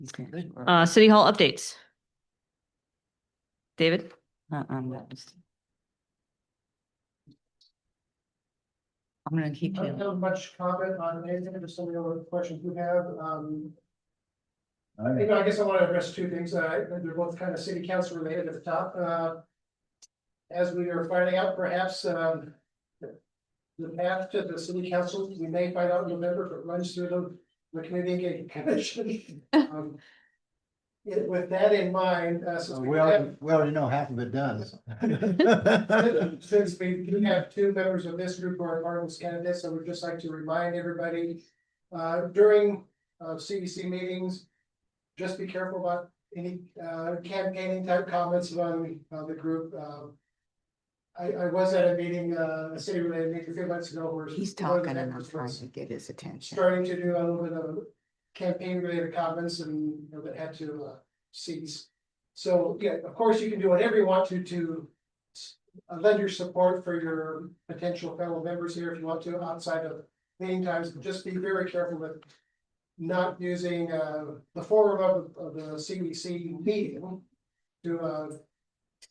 Okay. City Hall updates. David? I'm gonna keep I don't you. have much comment on anything, just some of the other questions we have. I guess I want to address two things. They're both kind of city council related at the top. As we are finding out, perhaps, the path to the city council, we may find out in November if it runs through the community engagement commission. With that in mind, since We already know half of it does. since we do have two members of this group who are part of this candidates, I would just like to remind everybody, during CEC meetings, just be careful about any campaigning type comments on the group. I was at a meeting, a city related meeting a few months ago where He's one of the talking and I'm members trying was to get his attention. starting to do a little bit of campaign related comments and that had to cease. So yeah, of course, you can do whatever you want to lend your support for your potential fellow members here if you want to outside of meeting times, but just be very careful with not using the forum of the CEC meeting to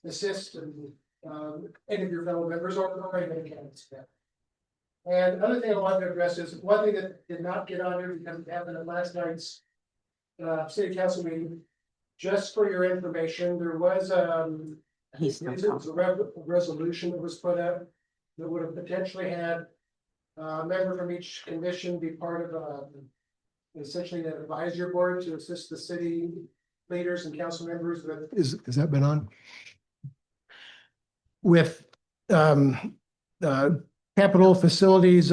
assist and any of your fellow members or any other candidates. And another thing I wanted to address is one thing that did not get on here because it happened at last night's city council meeting. Just for your information, there was He's still it was a resolution that was put up that would have potentially had a member from each commission be part of essentially an advisory board to assist the city leaders and council members with. Has that been on? With capital facilities,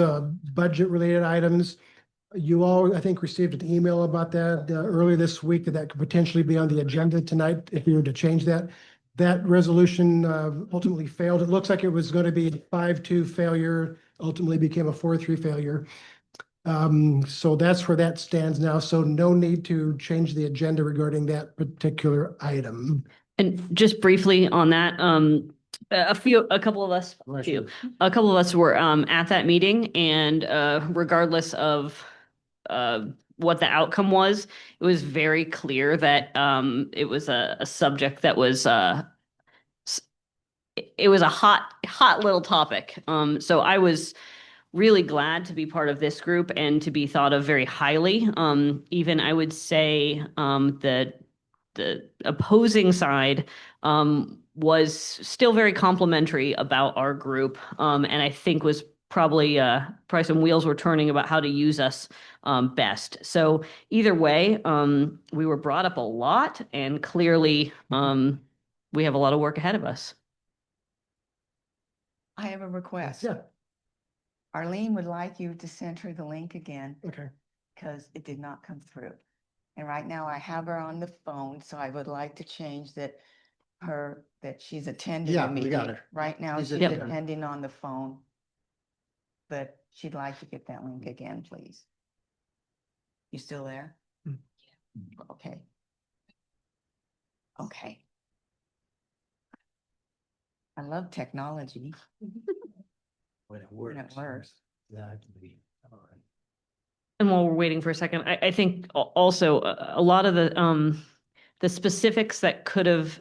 budget related items. You all, I think, received an email about that earlier this week that could potentially be on the agenda tonight if you were to change that. That resolution ultimately failed. It looks like it was going to be a 5-2 failure, ultimately became a 4-3 failure. So that's where that stands now. So no need to change the agenda regarding that particular item. And just briefly on that, a couple of us were at that meeting, and regardless of what the outcome was, it was very clear that it was a subject that was it was a hot little topic. So I was really glad to be part of this group and to be thought of very highly. Even I would say that the opposing side was still very complimentary about our group, and I think was probably some wheels were turning about how to use us best. So either way, we were brought up a lot, and clearly we have a lot of work ahead of us. I have a request. Yeah. Arlene would like you to send her the link again Okay. because it did not come through. And right now I have her on the phone, so I would like to change that she's attending the Yeah, we meeting. got her. Right now She's she's attending. attending on the phone. But she'd like to get that link again, please. You still there? Mm. Okay. Okay. I love technology. When it When works. it works. Exactly. All right. And while we're waiting for a second, I think also a lot of the specifics that could have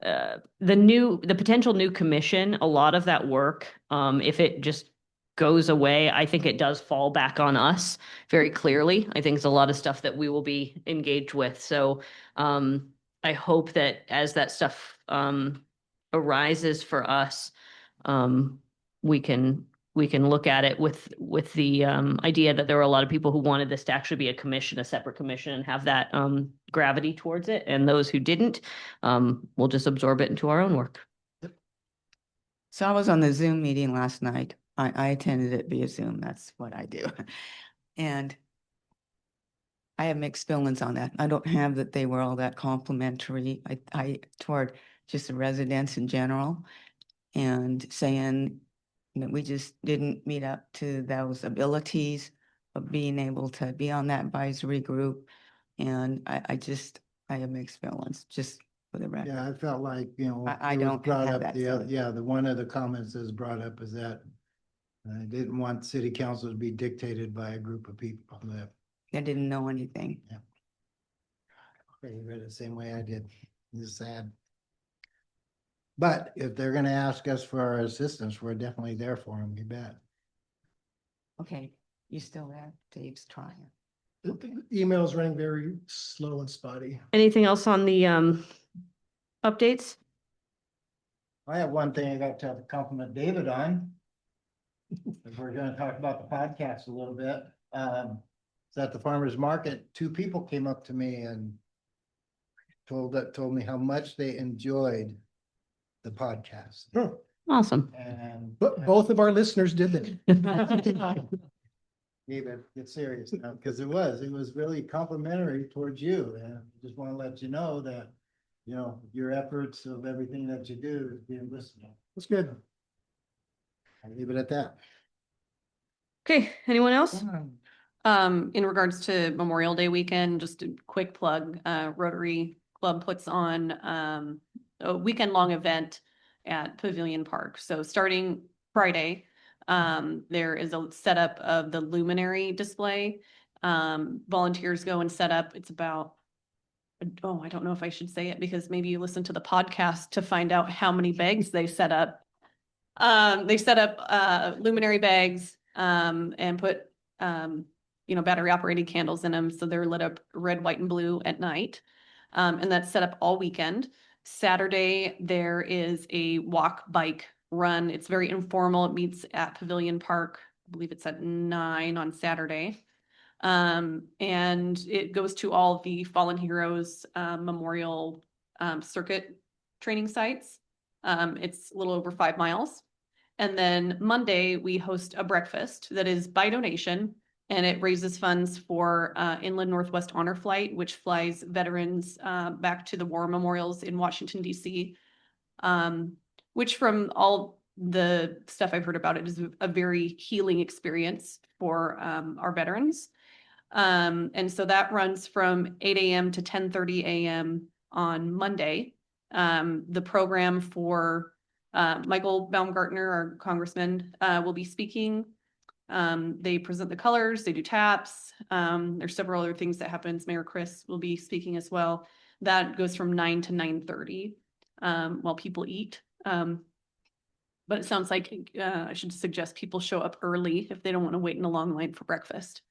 the potential new commission, a lot of that work, if it just goes away, I think it does fall back on us very clearly. I think it's a lot of stuff that we will be engaged with. So I hope that as that stuff arises for us, we can look at it with the idea that there were a lot of people who wanted this to actually be a commission, a separate commission, and have that gravity towards it. And those who didn't, we'll just absorb it into our own work. So I was on the Zoom meeting last night. I attended it via Zoom. That's what I do. And I have mixed feelings on that. I don't have that they were all that complimentary. I toward just the residents in general, and saying that we just didn't meet up to those abilities of being able to be on that advisory group. And I have mixed feelings, just for the record. Yeah, I felt like, you know. I it was don't brought have up that the other, feeling. yeah, the one of the comments that was brought up is that I didn't want city council to be dictated by a group of people that I didn't know anything. You read it the same way I did. It's sad. But if they're gonna ask us for our assistance, we're definitely there for them, you bet. Okay, you still there? Dave's trying. The email is running very slow and spotty. Anything else on the updates? I have one thing I got to compliment David on. If we're gonna talk about the podcast a little bit. So at the farmer's market, two people came up to me and told me how much they enjoyed the podcast. Awesome. And But both of our listeners did that. David, get serious now, because it was really complimentary towards you, and I just want to let you know that, you know, your efforts of everything that you do is being listened to. That's good. I'll leave it at that. Okay, anyone else? In regards to Memorial Day weekend, just a quick plug, Rotary Club puts on, a weekend-long event at Pavilion Park. So starting Friday, there is a setup of the luminary display. Volunteers go and set up, it's about, oh, I don't know if I should say it because maybe you listen to the podcast to find out how many bags they set up. They set up, luminary bags, and put, battery operated candles in them. So they're lit up red, white, and blue at night. And that's set up all weekend. Saturday, there is a walk, bike, run. It's very informal. It meets at Pavilion Park. I believe it's at 9 on Saturday. And it goes to all the Fallen Heroes Memorial Circuit training sites. It's a little over 5 miles. And then Monday, we host a breakfast that is by donation, and it raises funds for Inland Northwest Honor Flight, which flies veterans back to the war memorials in Washington, D.C., which from all the stuff I've heard about it is a very healing experience for our veterans. And so that runs from 8 a.m. to 10:30 a.m. on Monday. The program for Michael Baumgartner, our congressman, will be speaking. They present the colors, they do taps. There's several other things that happens. Mayor Chris will be speaking as well. That goes from 9 to 9:30 while people eat. But it sounds like I should suggest people show up early if they don't want to wait in a long line for breakfast.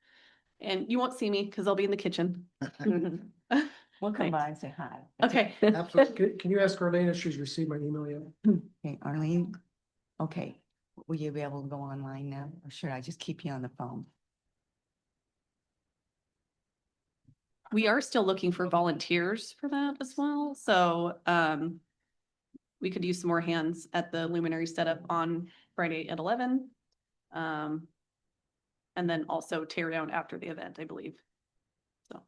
And you won't see me because I'll be in the kitchen. We'll come Okay. by and say hi. Okay. Absolutely. Can you ask Arlene if she's received my email yet? Okay, Arlene, okay, will you be able to go online now, or should I just keep you on the phone? We are still looking for volunteers for that as well. So we could use some more hands at the luminary setup on Friday at 11. And then also tear down after the event, I believe. So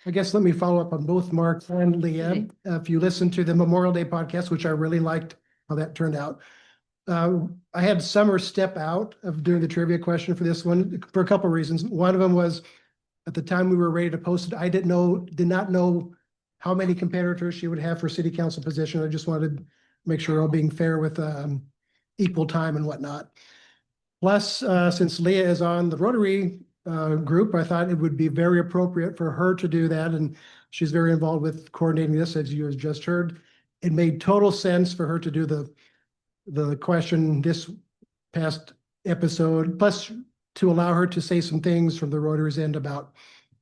I guess let me follow up on both Mark and Leah. If you listen to the Memorial Day podcast, which I really liked how that turned out. I had Summer step out of doing the trivia question for this one for a couple of reasons. One of them was at the time we were ready to post it, I did not know how many competitors she would have for city council position. I just wanted to make sure we're all being fair with equal time and whatnot. Plus, since Leah is on the Rotary group, I thought it would be very appropriate for her to do that. And she's very involved with coordinating this, as you have just heard. It made total sense for her to do the question this past episode, plus to allow her to say some things from the Rotary's end about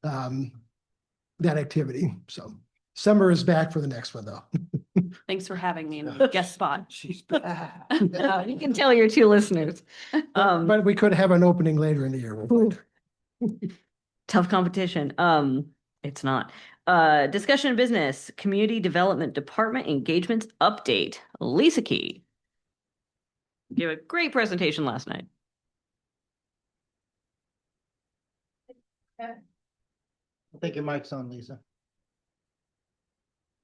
that activity. So Summer is back for the next one, though. thanks for having me in the guest spot. She's back. You can tell your two listeners. But we could have an opening later in the year. Tough competition. It's not. Discussion of business, community development department engagements update. Lisa Key. Gave a great presentation last night. I think your mic's on, Lisa.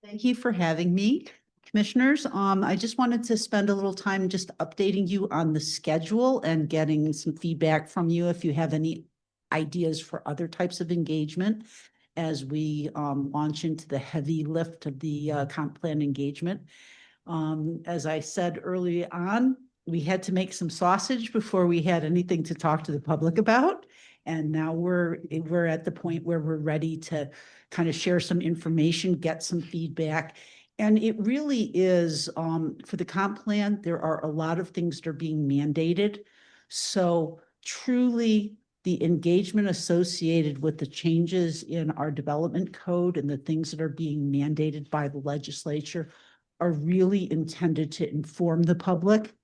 Thank you for having me, commissioners. I just wanted to spend a little time just updating you on the schedule and getting some feedback from you if you have any ideas for other types of engagement as we launch into the heavy lift of the comp plan engagement. As I said early on, we had to make some sausage before we had anything to talk to the public about. And now we're at the point where we're ready to kind of share some information, get some feedback. And it really is, for the comp plan, there are a lot of things that are being mandated. So truly, the engagement associated with the changes in our development code and the things that are being mandated by the legislature are really intended to inform the public.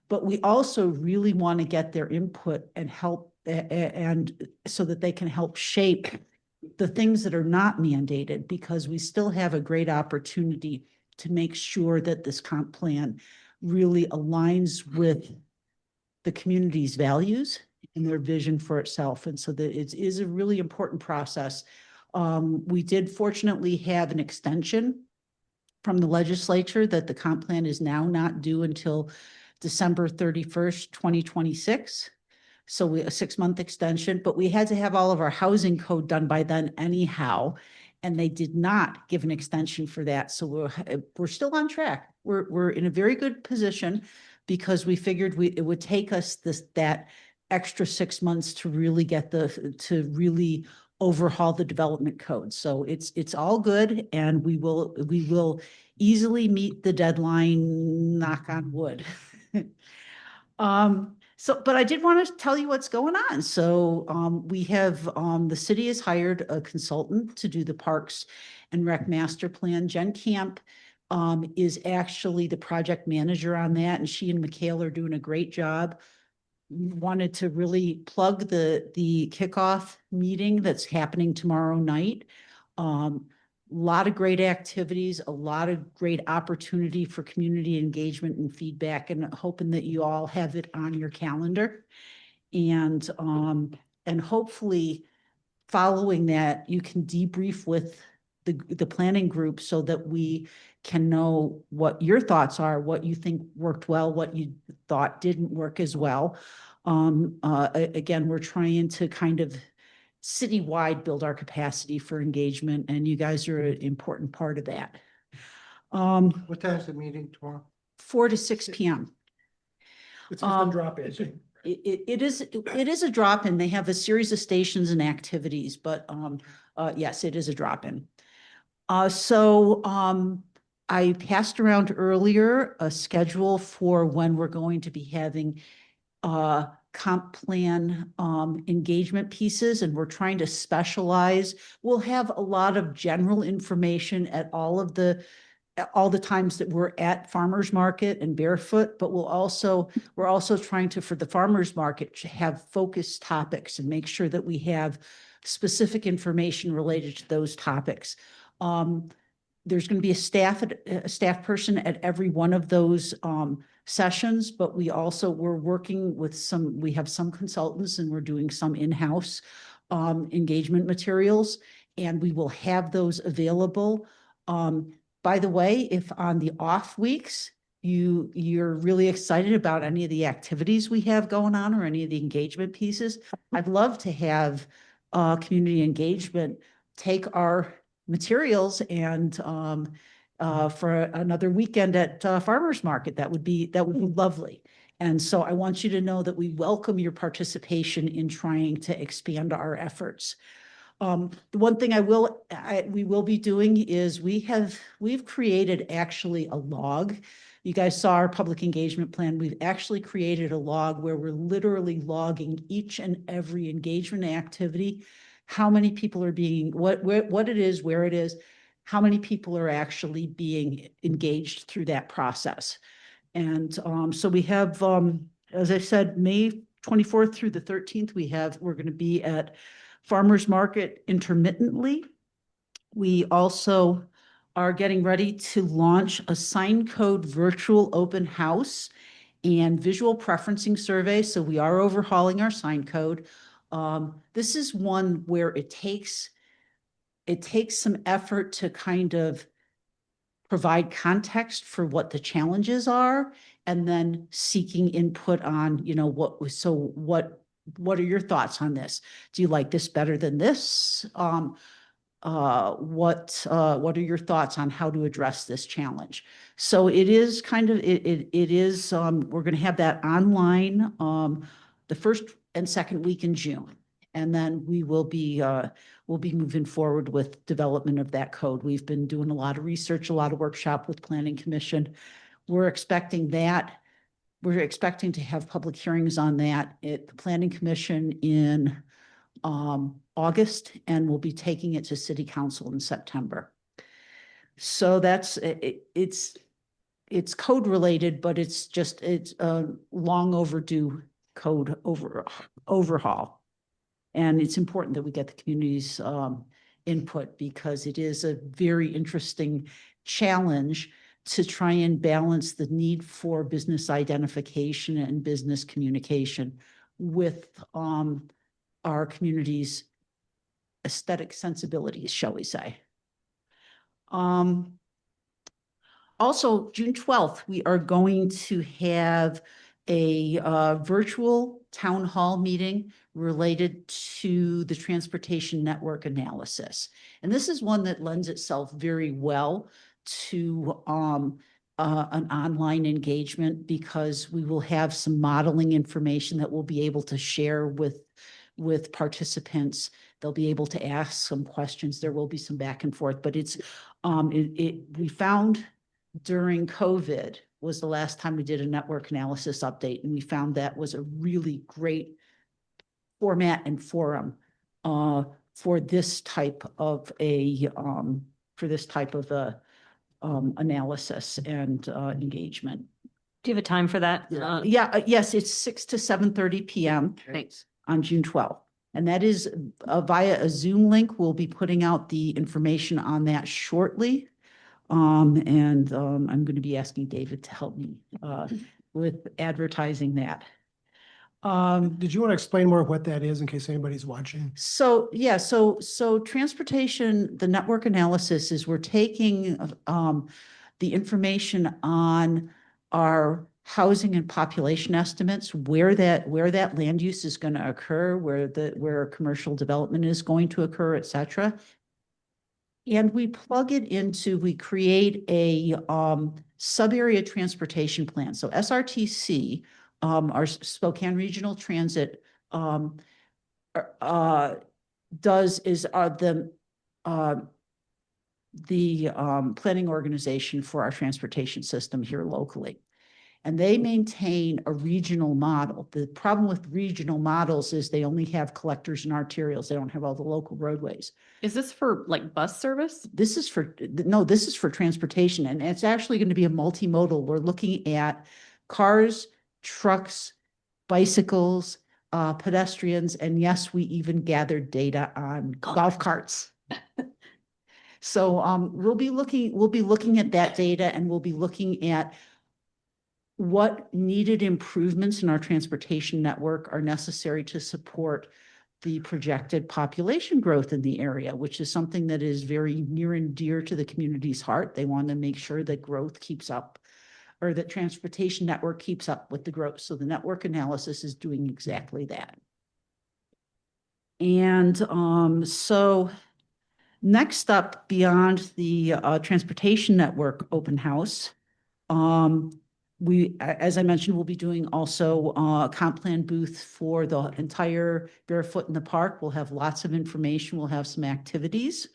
But we also really want to get their input and help, and so that they can help shape the things that are not mandated, because we still have a great opportunity to make sure that this comp plan really aligns with the community's values and their vision for itself. And so that it is a really important process. We did fortunately have an extension from the legislature that the comp plan is now not due until December 31st, 2026. So a 6-month extension, but we had to have all of our housing code done by then anyhow. And they did not give an extension for that. So we're still on track. We're in a very good position, because we figured it would take us that extra 6 months to really to really overhaul the development code. So it's all good, and we will easily meet the deadline, knock on wood. But I did want to tell you what's going on. So we have, the city has hired a consultant to do the Parks and Rec Master Plan. Jen Camp is actually the project manager on that, and she and Mikhail are doing a great job. Wanted to really plug the kickoff meeting that's happening tomorrow night. Lot of great activities, a lot of great opportunity for community engagement and feedback, and hoping that you all have it on your calendar. And hopefully following that, you can debrief with the planning group so that we can know what your thoughts are, what you think worked well, what you thought didn't work as well. Again, we're trying to kind of citywide build our capacity for engagement, and you guys are an important part of that. What time's the meeting tomorrow? 4 to 6 p.m. It's a drop in. It is a drop-in. They have a series of stations and activities, but yes, it is a drop-in. I passed around earlier a schedule for when we're going to be having comp plan engagement pieces, and we're trying to specialize. We'll have a lot of general information at all the times that we're at farmers market and barefoot, but we're also trying to, for the farmers market, to have focused topics and make sure that we have specific information related to those topics. There's going to be a staff person at every one of those sessions, but we're working with we have some consultants, and we're doing some in-house engagement materials, and we will have those available. By the way, if on the off weeks, you're really excited about any of the activities we have going on or any of the engagement pieces, I'd love to have community engagement take our materials and for another weekend at farmers market. That would be lovely. And so I want you to know that we welcome your participation in trying to expand our efforts. The one thing we will be doing is we've created actually a log. You guys saw our public engagement plan. We've actually created a log where we're literally logging each and every engagement activity, how many people are being, what it is, where it is, how many people are actually being engaged through that process. And so we have, as I said, May 24th through the 13th, we're going to be at farmers market intermittently. We also are getting ready to launch a sign code virtual open house and visual preferencing survey. So we are overhauling our sign code. This is one where it takes some effort to kind of provide context for what the challenges are, and then seeking input on, what are your thoughts on this? Do you like this better than this? What are your thoughts on how to address this challenge? So it is we're going to have that online the first and second week in June. And then we'll be moving forward with development of that code. We've been doing a lot of research, a lot of workshop with Planning Commission. We're expecting to have public hearings on that at the Planning Commission in August, and we'll be taking it to City Council in September. So that's, it's code related, but it's a long overdue code overhaul. And it's important that we get the community's input, because it is a very interesting challenge to try and balance the need for business identification and business communication with our community's aesthetic sensibilities, shall we say. Also, June 12th, we are going to have a virtual town hall meeting related to the transportation network analysis. And this is one that lends itself very well to an online engagement, because we will have some modeling information that we'll be able to share with participants. They'll be able to ask some questions. There will be some back and forth, but it's we found during COVID was the last time we did a network analysis update, and we found that was a really great format and forum for this type of analysis and engagement. Do you have a time for that? Yes, it's 6 to 7:30 p.m. Thanks. on June 12th. And that is via a Zoom link. We'll be putting out the information on that shortly. I'm going to be asking David to help me with advertising that. Did you want to explain more of what that is in case anybody's watching? So transportation, the network analysis is we're taking the information on our housing and population estimates, where that land use is going to occur, where commercial development is going to occur, et cetera. And we create a sub-area transportation plan. So SRTC, our Spokane Regional Transit, the planning organization for our transportation system here locally. And they maintain a regional model. The problem with regional models is they only have collectors and arterials. They don't have all the local roadways. Is this for like bus service? This is for transportation, and it's actually going to be a multimodal. We're looking at cars, trucks, bicycles, pedestrians, and yes, we even gathered data on golf carts. So we'll be looking at that data, and we'll be looking at what needed improvements in our transportation network are necessary to support the projected population growth in the area, which is something that is very near and dear to the community's heart. They want to make sure that growth keeps up, or that transportation network keeps up with the growth. So the network analysis is doing exactly that. And so next up, beyond the transportation network open house, as I mentioned, we'll be doing also a comp plan booth for the entire Barefoot in the Park. We'll have lots of information. We'll have some activities.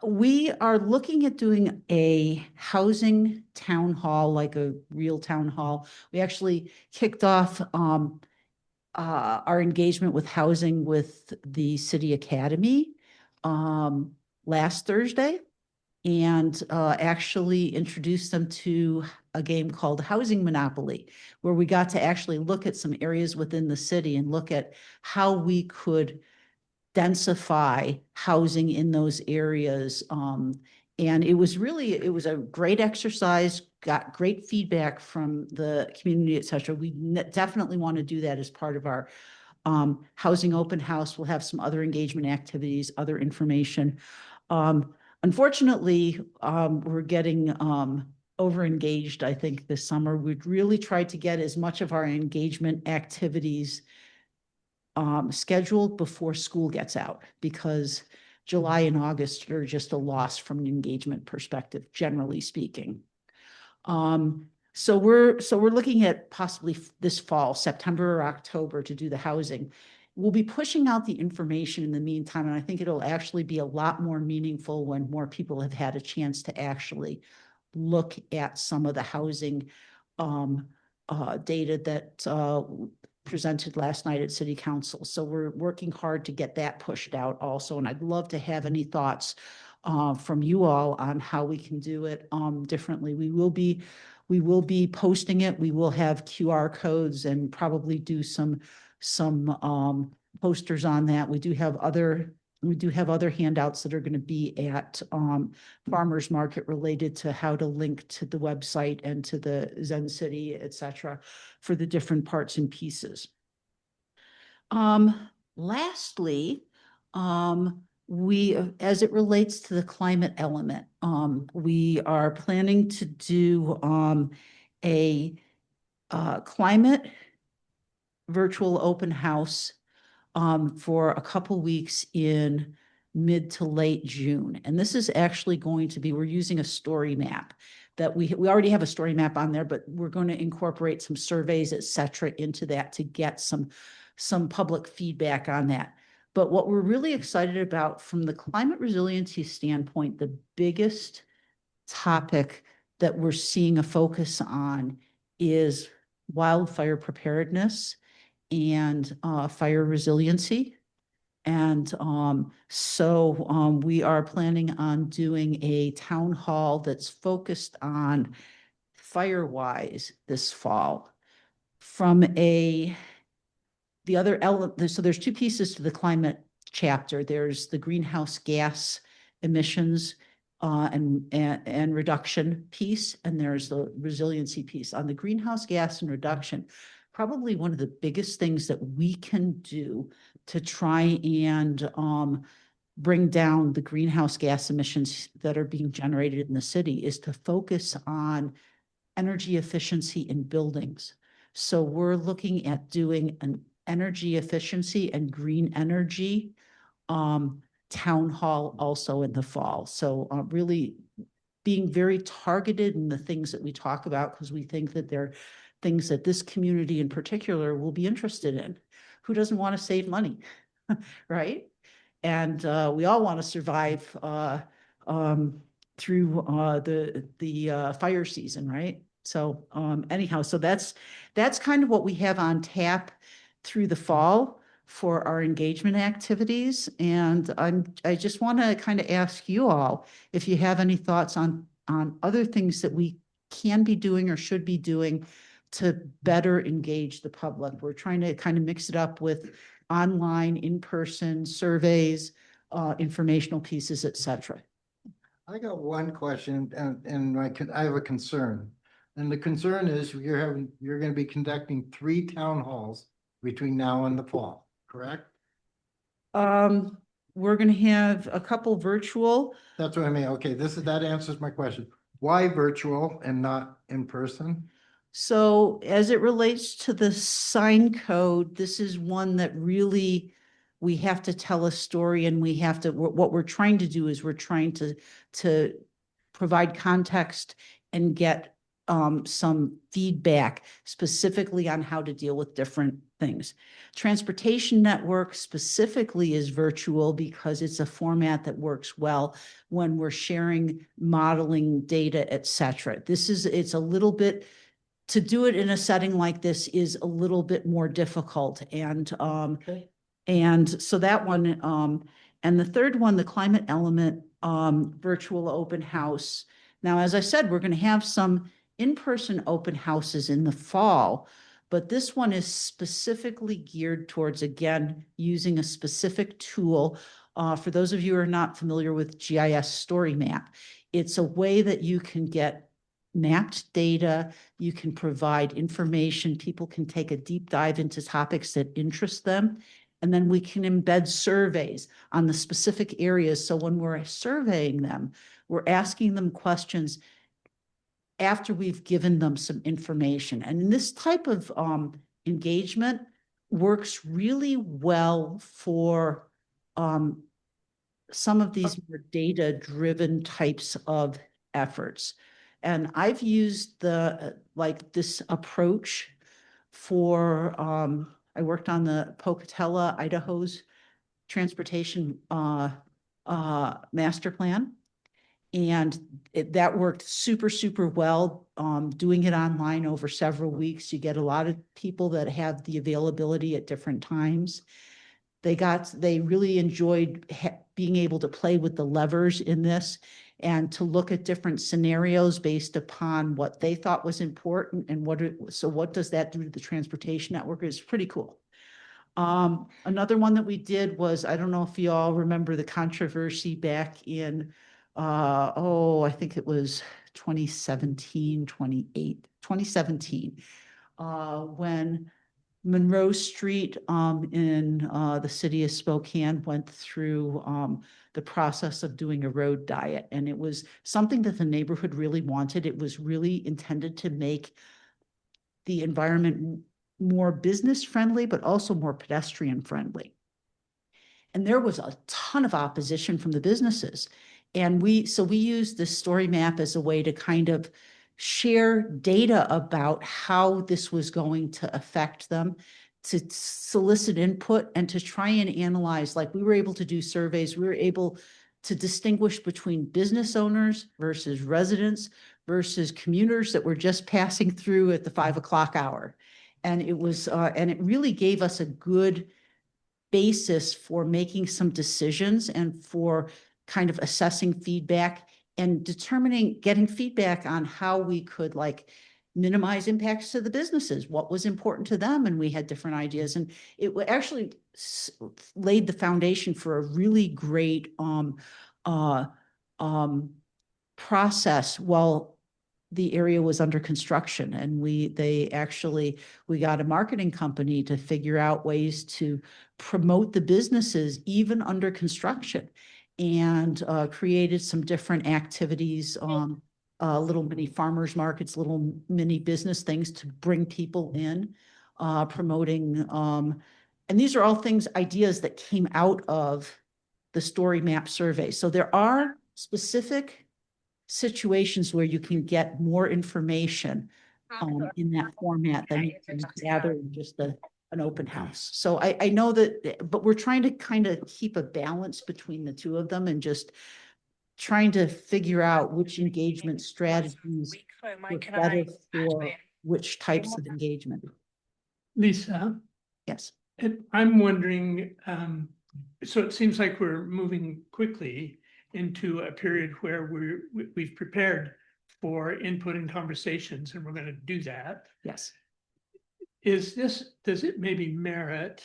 We are looking at doing a housing town hall, like a real town hall. We actually kicked off our engagement with housing with the City Academy last Thursday, and actually introduced them to a game called Housing Monopoly, where we got to actually look at some areas within the city and look at how we could densify housing in those areas. And it was a great exercise, got great feedback from the community, et cetera. We definitely want to do that as part of our housing open house. We'll have some other engagement activities, other information. Unfortunately, we're getting over-engaged, I think, this summer. We'd really tried to get as much of our engagement activities scheduled before school gets out, because July and August are just a loss from an engagement perspective, generally speaking. So we're looking at possibly this fall, September or October, to do the housing. we'll be pushing out the information in the meantime, and I think it'll actually be a lot more meaningful when more people have had a chance to actually look at some of the housing data that presented last night at City Council. So we're working hard to get that pushed out also, and I'd love to have any thoughts from you all on how we can do it differently. We will be posting it. We will have QR codes and probably do some posters on that. We do have other handouts that are going to be at farmers market related to how to link to the website and to the Zen City, et cetera, for the different parts and pieces. Lastly, we, as it relates to the climate element, we are planning to do a climate virtual open house for a couple weeks in mid to late June. And this is actually going to be, we're using a story map that we already have a story map on there, but we're going to incorporate some surveys, et cetera, into that to get some public feedback on that. But what we're really excited about from the climate resiliency standpoint, the biggest topic that we're seeing a focus on is wildfire preparedness and fire resiliency. And so we are planning on doing a town hall that's focused on fire-wise this fall. From the other element, so there's two pieces to the climate chapter. There's the greenhouse gas emissions and reduction piece, and there's the resiliency piece. On the greenhouse gas and reduction, probably one of the biggest things that we can do to try and bring down the greenhouse gas emissions that are being generated in the city is to focus on energy efficiency in buildings. So we're looking at doing an energy efficiency and green energy town hall also in the fall. So really being very targeted in the things that we talk about, because we think that they're things that this community in particular will be interested in. Who doesn't want to save money, right? And we all want to survive through the fire season, right? So anyhow, so that's kind of what we have on tap through the fall for our engagement activities. And I just want to kind of ask you all if you have any thoughts on other things that we can be doing or should be doing to better engage the public. We're trying to kind of mix it up with online, in-person surveys, informational pieces, et cetera. I got one question and I have a concern. And the concern is you're going to be conducting 3 town halls between now and the fall, correct? We're going to have a couple virtual. That's what I mean. Okay, that answers my question. Why virtual and not in person? So as it relates to the sign code, this is one that really we have to tell a story, and we have to, what we're trying to do is we're trying to provide context and get some feedback specifically on how to deal with different things. Transportation network specifically is virtual because it's a format that works well when we're sharing modeling data, et cetera. It's a little bit, to do it in a setting like this is a little bit more difficult. And Okay. and so that one, and the third one, the climate element virtual open house. Now, as I said, we're going to have some in-person open houses in the fall, but this one is specifically geared towards, again, using a specific tool. For those of you who are not familiar with GIS Story Map, it's a way that you can get mapped data, you can provide information, people can take a deep dive into topics that interest them, and then we can embed surveys on the specific areas. So when we're surveying them, we're asking them questions after we've given them some information. And this type of engagement works really well for some of these more data-driven types of efforts. And I've used this approach for I worked on the Pocatello, Idaho's transportation master plan. And that worked super, super well. Doing it online over several weeks, you get a lot of people that have the availability at different times. They really enjoyed being able to play with the levers in this and to look at different scenarios based upon what they thought was important and what does that do to the transportation network is pretty cool. Another one that we did was, I don't know if you all remember the controversy back in, I think it was 2017, when Monroe Street, in, the city of Spokane went through, the process of doing a road diet. And it was something that the neighborhood really wanted. It was really intended to make the environment more business friendly, but also more pedestrian friendly. And there was a ton of opposition from the businesses. And we used this story map as a way to kind of share data about how this was going to affect them, to solicit input and to try and analyze, like we were able to do surveys, we were able to distinguish between business owners versus residents versus commuters that were just passing through at the 5 o'clock hour. And it was, and it really gave us a good basis for making some decisions and for kind of assessing feedback and getting feedback on how we could like minimize impacts to the businesses, what was important to them. And we had different ideas, and it actually laid the foundation for a really great process while the area was under construction. And we got a marketing company to figure out ways to promote the businesses even under construction, and created some different activities, little mini farmers markets, little mini business things to bring people in, promoting, and these are all ideas that came out of the story map survey. So there are specific situations where you can get more information in that format than you can gather in just an open house. So I know that, but we're trying to kind of keep a balance between the two of them and just trying to figure out which engagement strategies work better for which types of engagement. Lisa, Yes. and I'm wondering, so it seems like we're moving quickly into a period where we've prepared for input and conversations, and we're going to do that. Yes. Does it maybe merit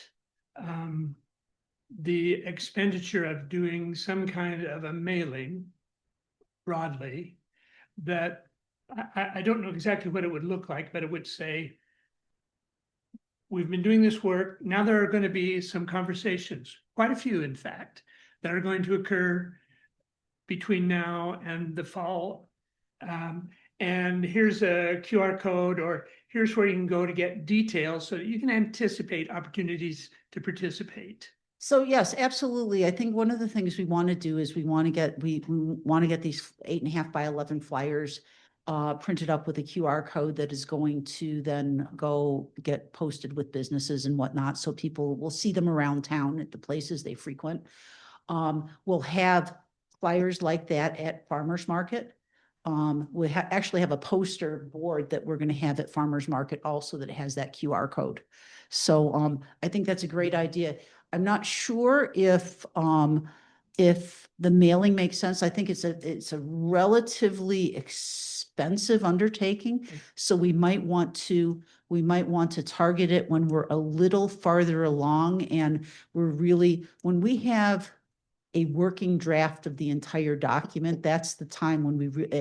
the expenditure of doing some kind of a mailing broadly that I don't know exactly what it would look like, but it would say, we've been doing this work. Now there are going to be some conversations, quite a few, in fact, that are going to occur between now and the fall. And here's a QR code, or here's where you can go to get details so that you can anticipate opportunities to participate. So yes, absolutely. I think one of the things we want to do is we want to get these 8.5 by 11 flyers printed up with a QR code that is going to then go get posted with businesses and whatnot. So people will see them around town at the places they frequent. We'll have flyers like that at farmers market. We actually have a poster board that we're going to have at farmers market also that has that QR code. So I think that's a great idea. I'm not sure if the mailing makes sense. I think it's a relatively expensive undertaking. So we might want to target it when we're a little farther along, and when we have a working draft of the entire document, that's the time when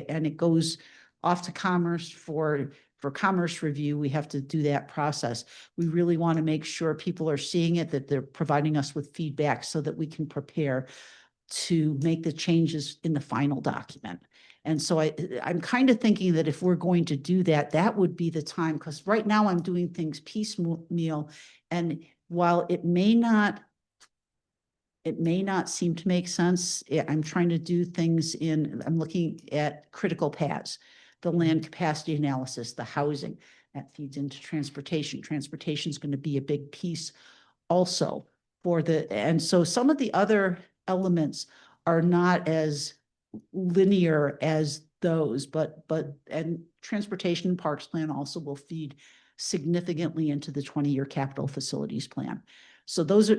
and it goes off to Commerce for Commerce review. We have to do that process. We really want to make sure people are seeing it, that they're providing us with feedback so that we can prepare to make the changes in the final document. And so I'm kind of thinking that if we're going to do that, that would be the time, because right now I'm doing things piecemeal. And while it may not seem to make sense, I'm trying to do things I'm looking at critical paths, the land capacity analysis, the housing. That feeds into transportation. Transportation is going to be a big piece also for and so some of the other elements are not as linear as those, and transportation parks plan also will feed significantly into the 20-year capital facilities plan. So those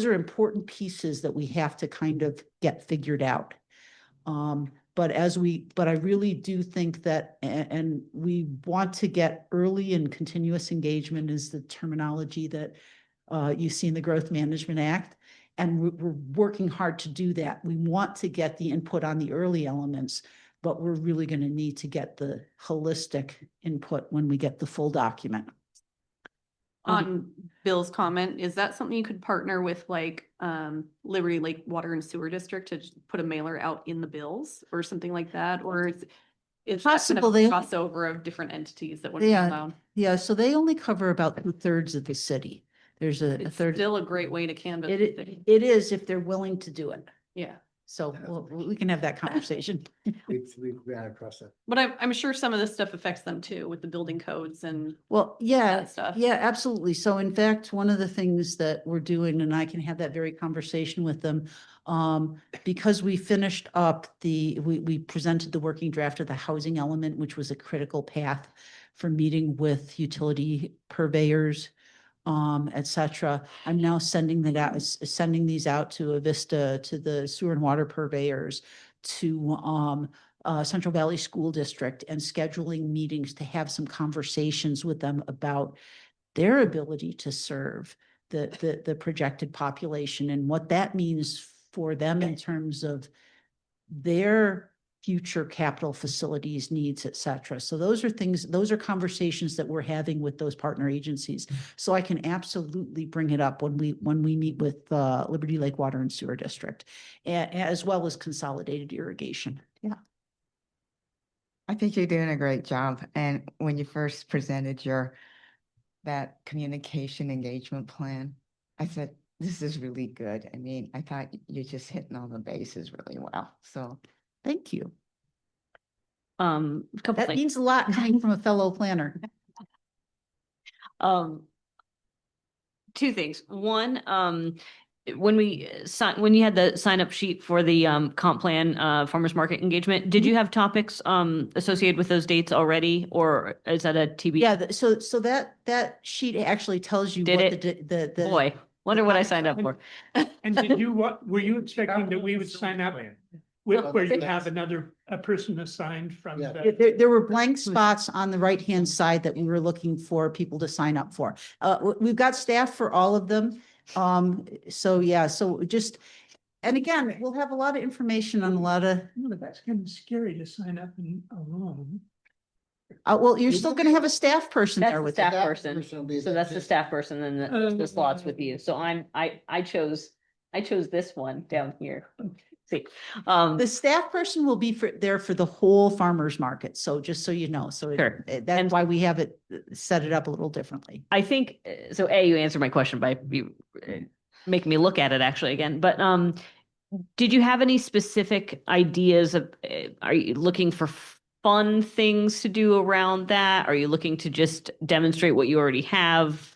are important pieces that we have to kind of get figured out. But I really do think that, and we want to get early and continuous engagement is the terminology that you see in the Growth Management Act. And we're working hard to do that. We want to get the input on the early elements, but we're really going to need to get the holistic input when we get the full document. On Bill's comment, is that something you could partner with like Liberty Lake Water and Sewer District to just put a mailer out in the bills or something like that? Or it's Possible, possible they- crossover of different entities that would be Yeah. allowed? Yeah, so they only cover about 2/3 of the city. There's a It's third. still a great way to canvas. the city. It is if they're willing to do it. Yeah, So we can have that conversation. We've ran across that. but I'm sure some of this stuff affects them too with the building codes and Well, yeah, that stuff. yeah, absolutely. So in fact, one of the things that we're doing, and I can have that very conversation with them, because we finished up we presented the working draft of the housing element, which was a critical path for meeting with utility purveyors, et cetera. I'm now sending these out to Avista, to the sewer and water purveyors, to Central Valley School District, and scheduling meetings to have some conversations with them about their ability to serve the projected population and what that means for them in terms of their future capital facilities needs, et cetera. So those are conversations that we're having with those partner agencies. So I can absolutely bring it up when we meet with Liberty Lake Water and Sewer District, as well as consolidated irrigation. Yeah. I think you're doing a great job. And when you first presented that communication engagement plan, I said, this is really good. I mean, I thought you're just hitting all the bases really well. So Thank you. A couple That things. means a lot coming from a fellow planner. Two things. One, when you had the sign up sheet for the comp plan farmers market engagement, did you have topics associated with those dates already, or is that a TBD? Yeah, so that sheet actually tells you Did what it? the Boy, wonder what I signed up for. And were you expecting that we would sign up where you have a person assigned from Yeah. the? There were blank spots on the right-hand side that we were looking for people to sign up for. We've got staff for all of them. So yeah, so just, and again, we'll have a lot of information on a lot of, No, that's kind of scary to sign up alone. well, you're still gonna have a staff person That's there the with staff you. person. So that's the staff person and the slots with you. So I chose this one down here. See, The staff person will be there for the whole farmer's market. So just so you know, so Sure. that's why we have it set it up a little differently. I think, so you answered my question by making me look at it actually again, but did you have any specific ideas of, are you looking for fun things to do around that? Are you looking to just demonstrate what you already have?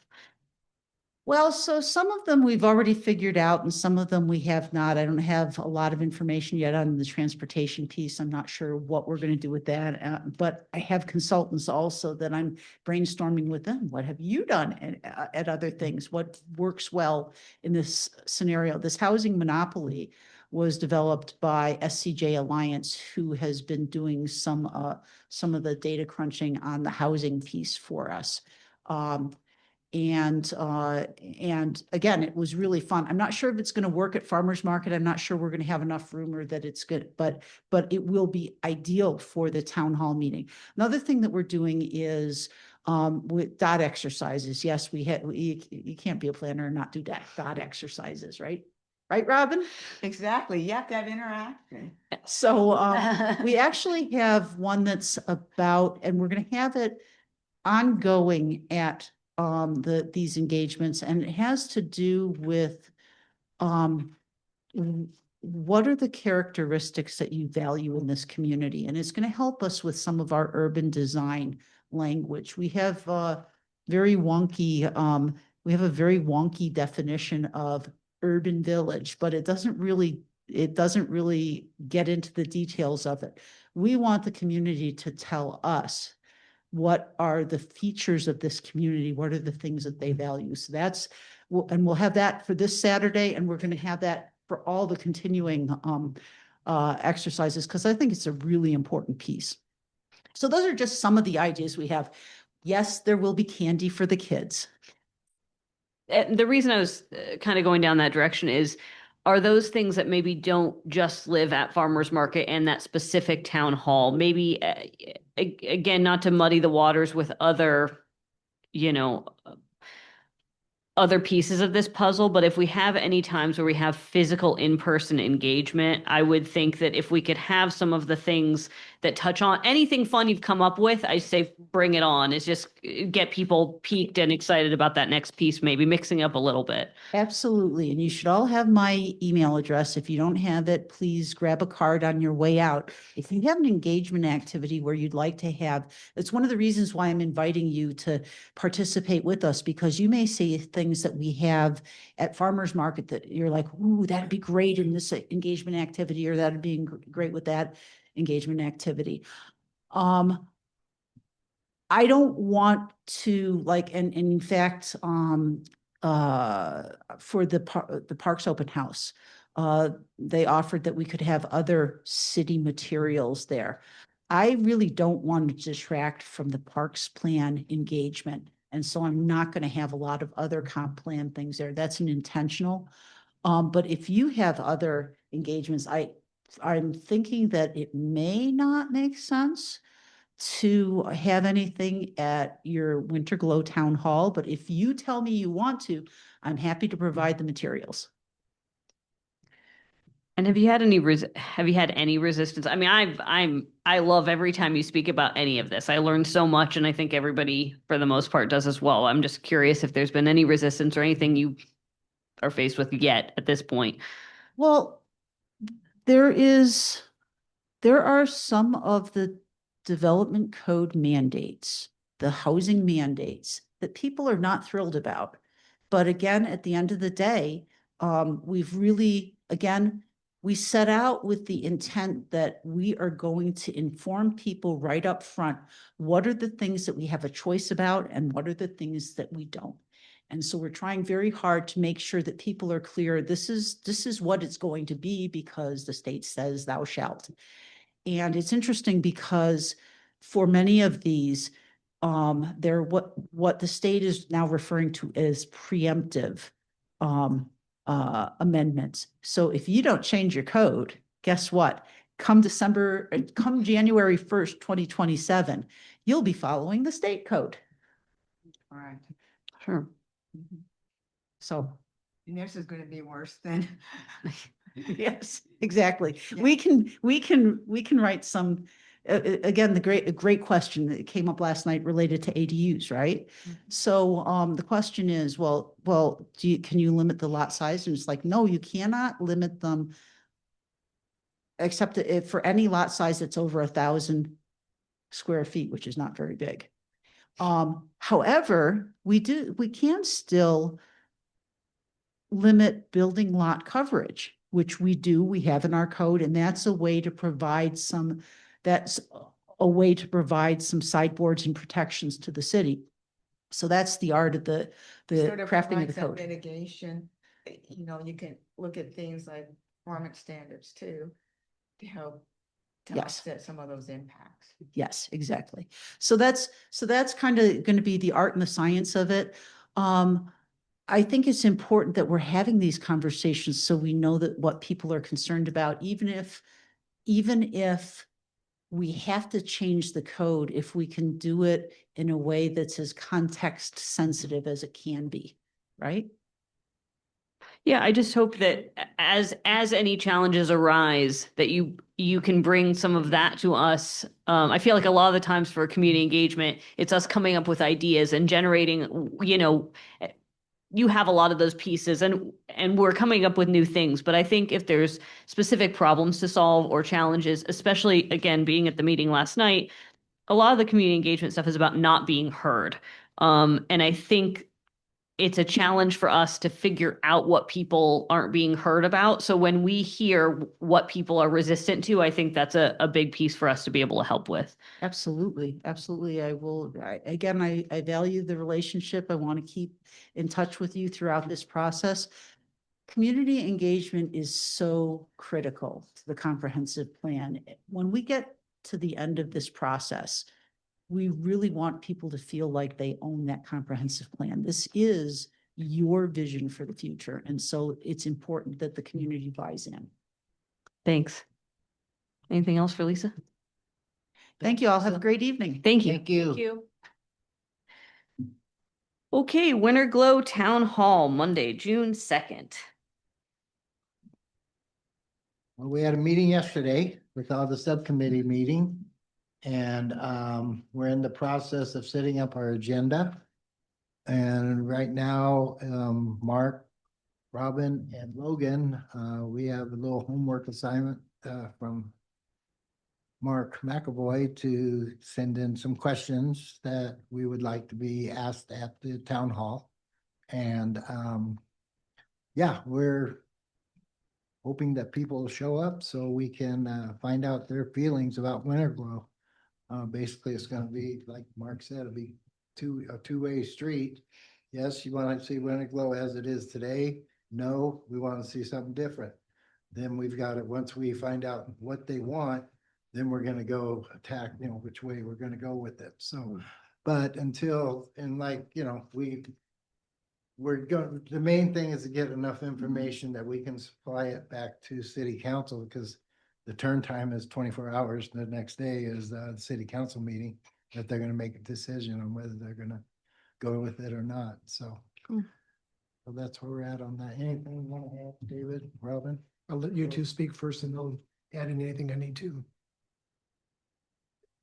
Well, so some of them we've already figured out and some of them we have not. I don't have a lot of information yet on the transportation piece. I'm not sure what we're going to do with that. But I have consultants also that I'm brainstorming with them. What have you done at other things? What works well in this scenario? This housing monopoly was developed by SCJ Alliance, who has been doing some of the data crunching on the housing piece for us. And again, it was really fun. I'm not sure if it's going to work at farmer's market. I'm not sure we're going to have enough room or that it's good, but it will be ideal for the town hall meeting. Another thing that we're doing is with dot exercises. Yes, you can't be a planner and not do dot exercises, right? Right, Robin? exactly, you have to have interaction. So we actually have one that's about, and we're going to have it ongoing at these engagements, and it has to do with what are the characteristics that you value in this community, and it's going to help us with some of our urban design language. We have very wonky, we have a very wonky definition of urban village, but it doesn't really get into the details of it. We want the community to tell us what are the features of this community, what are the things that they value. So that's, and we'll have that for this Saturday, and we're going to have that for all the continuing exercises, because I think it's a really important piece. So those are just some of the ideas we have. Yes, there will be candy for the kids. The reason I was kind of going down that direction is, are those things that maybe don't just live at farmers market and that specific town hall? Maybe, again, not to muddy the waters with other, other pieces of this puzzle, but if we have any times where we have physical in-person engagement, I would think that if we could have some of the things that touch on anything fun you've come up with, I say bring it on. It's just get people piqued and excited about that next piece, maybe mixing up a little bit. Absolutely. And you should all have my email address. If you don't have it, please grab a card on your way out. If you have an engagement activity where you'd like to have, it's one of the reasons why I'm inviting you to participate with us, because you may see things that we have at farmers market that you're like, ooh, that'd be great in this engagement activity, or that'd be great with that engagement activity. I don't want to and in fact, for the Parks Open House, they offered that we could have other city materials there. I really don't want to detract from the Parks Plan engagement. And so I'm not going to have a lot of other comp plan things there. That's an intentional. But if you have other engagements, I'm thinking that it may not make sense to have anything at your Winter Glow Town Hall, but if you tell me you want to, I'm happy to provide the materials. And have you had any resistance? I mean, I love every time you speak about any of this. I learned so much, and I think everybody for the most part does as well. I'm just curious if there's been any resistance or anything you are faced with yet at this point. Well, there are some of the development code mandates, the housing mandates, that people are not thrilled about. But again, at the end of the day, we've really, again, we set out with the intent that we are going to inform people right up front, what are the things that we have a choice about and what are the things that we don't. And so we're trying very hard to make sure that people are clear, this is what it's going to be because the state says thou shalt. And it's interesting because for many of these, they're what the state is now referring to as preemptive amendments. So if you don't change your code, guess what? Come January 1st, 2027, you'll be following the state code. All right. Sure. So And this is going to be worse than. yes, exactly. Yeah. We can write some, again, a great question that came up last night related to ADUs, right? Mm-hmm. So the question is, well, can you limit the lot size? And it's like, no, you cannot limit them except if for any lot size that's over 1,000 square feet, which is not very big. However, we can still limit building lot coverage, which we have in our code, and that's a way to provide some sideboards and protections to the city. So that's the art of the Sort of crafting of provides the that code. mitigation, you can look at things like performance standards too, to help to Yes. offset some of those impacts. Yes, exactly. So that's kind of going to be the art and the science of it. I think it's important that we're having these conversations so we know that what people are concerned about, even if we have to change the code, if we can do it in a way that's as context sensitive as it can be, right? Yeah, I just hope that as any challenges arise, that you can bring some of that to us. I feel like a lot of the times for community engagement, it's us coming up with ideas and generating, you have a lot of those pieces and we're coming up with new things. But I think if there's specific problems to solve or challenges, especially again, being at the meeting last night, a lot of the community engagement stuff is about not being heard. And I think it's a challenge for us to figure out what people aren't being heard about. So when we hear what people are resistant to, I think that's a big piece for us to be able to help with. Absolutely, absolutely. I value the relationship. I want to keep in touch with you throughout this process. Community engagement is so critical to the comprehensive plan. When we get to the end of this process, we really want people to feel like they own that comprehensive plan. This is your vision for the future. And so it's important that the community buys in. Thanks. Anything else for Lisa? Thank you all. Have a great evening. Thank you. Thank you. Thank you. Okay, Winter Glow Town Hall, Monday, June 2nd. Well, we had a meeting yesterday with all the subcommittee meeting. And we're in the process of setting up our agenda. And right now, Mark, Robin, and Logan, we have a little homework assignment from Mark McAvoy to send in some questions that we would like to be asked at the town hall. And yeah, we're hoping that people will show up so we can find out their feelings about Winter Glow. Basically, it's gonna be, like Mark said, it'll be a two-way street. Yes, you wanna see Winter Glow as it is today. No, we wanna see something different. Then we've got it, once we find out what they want, then we're gonna go attack, which way we're gonna go with it. So, but until, and like, we're going, the main thing is to get enough information that we can supply it back to city council, because the turn time is 24 hours. The next day is the city council meeting, that they're gonna make a decision on whether they're gonna go with it or not, so. So that's where we're at on that. Anything you wanna add, David, Robin? I'll let you two speak first and I'll add in anything I need to.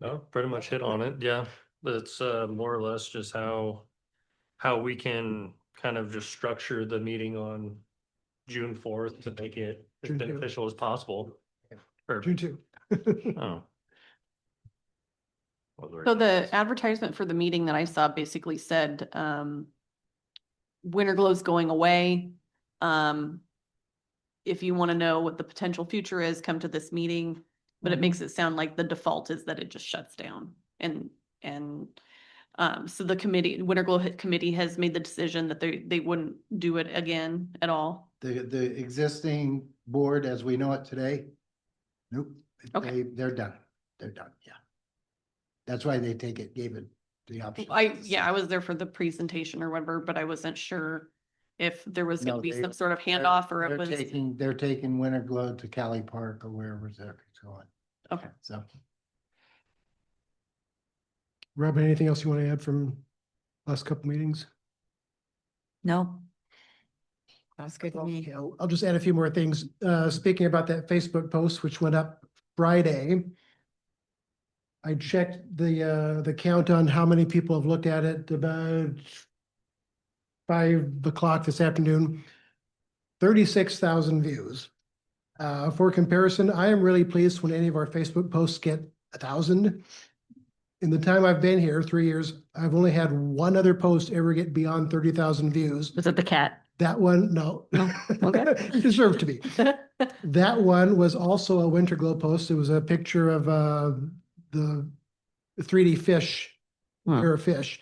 No, pretty much hit on it, yeah. That's more or less just how we can kind of just structure the meeting on June 4th to make it as June 2nd. beneficial as possible. Or, June 2. oh. So the advertisement for the meeting that I saw basically said, Winter Glow's going away. If you want to know what the potential future is, come to this meeting. But it makes it sound like the default is that it just shuts down. So the Winter Glow committee has made the decision that they wouldn't do it again at all. The existing board as we know it today, nope, Okay. they're done. They're done, yeah. That's why they gave it the option. I was there for the presentation or whatever, but I wasn't sure if there was No, gonna be they- some sort of handoff or it They're was. they're taking Winter Glow to Cali Park or wherever they're going. Okay. So. Robin, anything else you want to add from last couple meetings? No. That's good to me. Okay, I'll just add a few more things. Speaking about that Facebook post, which went up Friday. I checked the count on how many people have looked at it about 5 o'clock this afternoon. 36,000 views. For comparison, I am really pleased when any of our Facebook posts get 1,000. In the time I've been here, 3 years, I've only had one other post ever get beyond 30,000 views. Was it the cat? That one, no. okay. Deserved to be. That one was also a Winter Glow post. It was a picture of the 3D fish, pair of fish.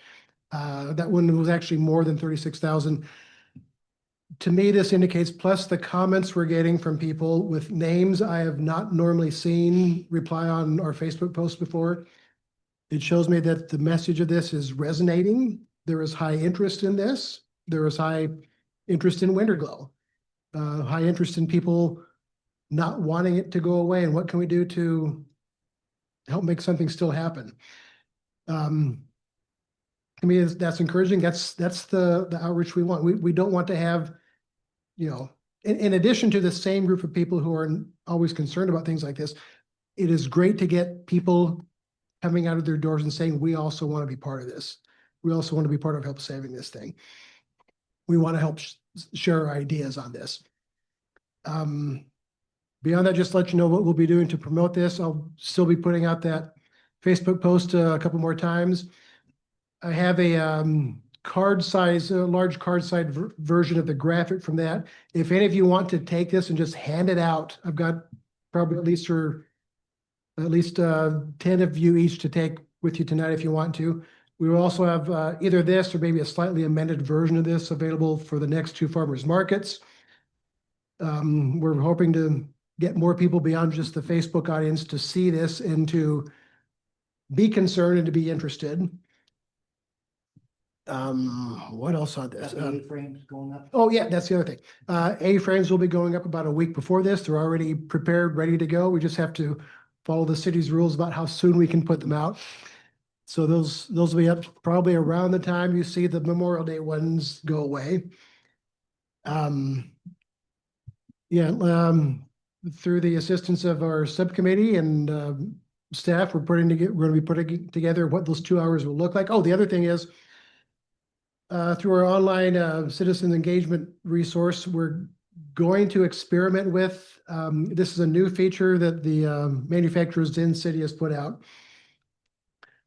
That one was actually more than 36,000. To me, this indicates, plus the comments we're getting from people with names I have not normally seen reply on our Facebook posts before. It shows me that the message of this is resonating. There is high interest in this. There is high interest in Winter Glow. High interest in people not wanting it to go away, and what can we do to help make something still happen? To me, that's encouraging. That's the outreach we want. We don't want to have, in addition to the same group of people who are always concerned about things like this, it is great to get people coming out of their doors and saying, we also want to be part of this. We also want to be part of help saving this thing. We want to help share our ideas on this. Beyond that, just to let you know what we'll be doing to promote this. I'll still be putting out that Facebook post a couple more times. I have a card size, a large card size version of the graphic from that. If any of you want to take this and just hand it out, I've got probably at least 10 of you each to take with you tonight if you want to. We will also have either this or maybe a slightly amended version of this available for the next two farmers markets. We're hoping to get more people beyond just the Facebook audience to see this and to be concerned and to be interested. What else on this? Frames going up. Oh, yeah, that's the other thing. A-frames will be going up about a week before this. They're already prepared, ready to go. We just have to follow the city's rules about how soon we can put them out. So those will be up probably around the time you see the Memorial Day ones go away. Through the assistance of our subcommittee and staff, we're going to be putting together what those 2 hours will look like. Oh, the other thing is, through our online citizen engagement resource, we're going to experiment with, this is a new feature that the manufacturers in city has put out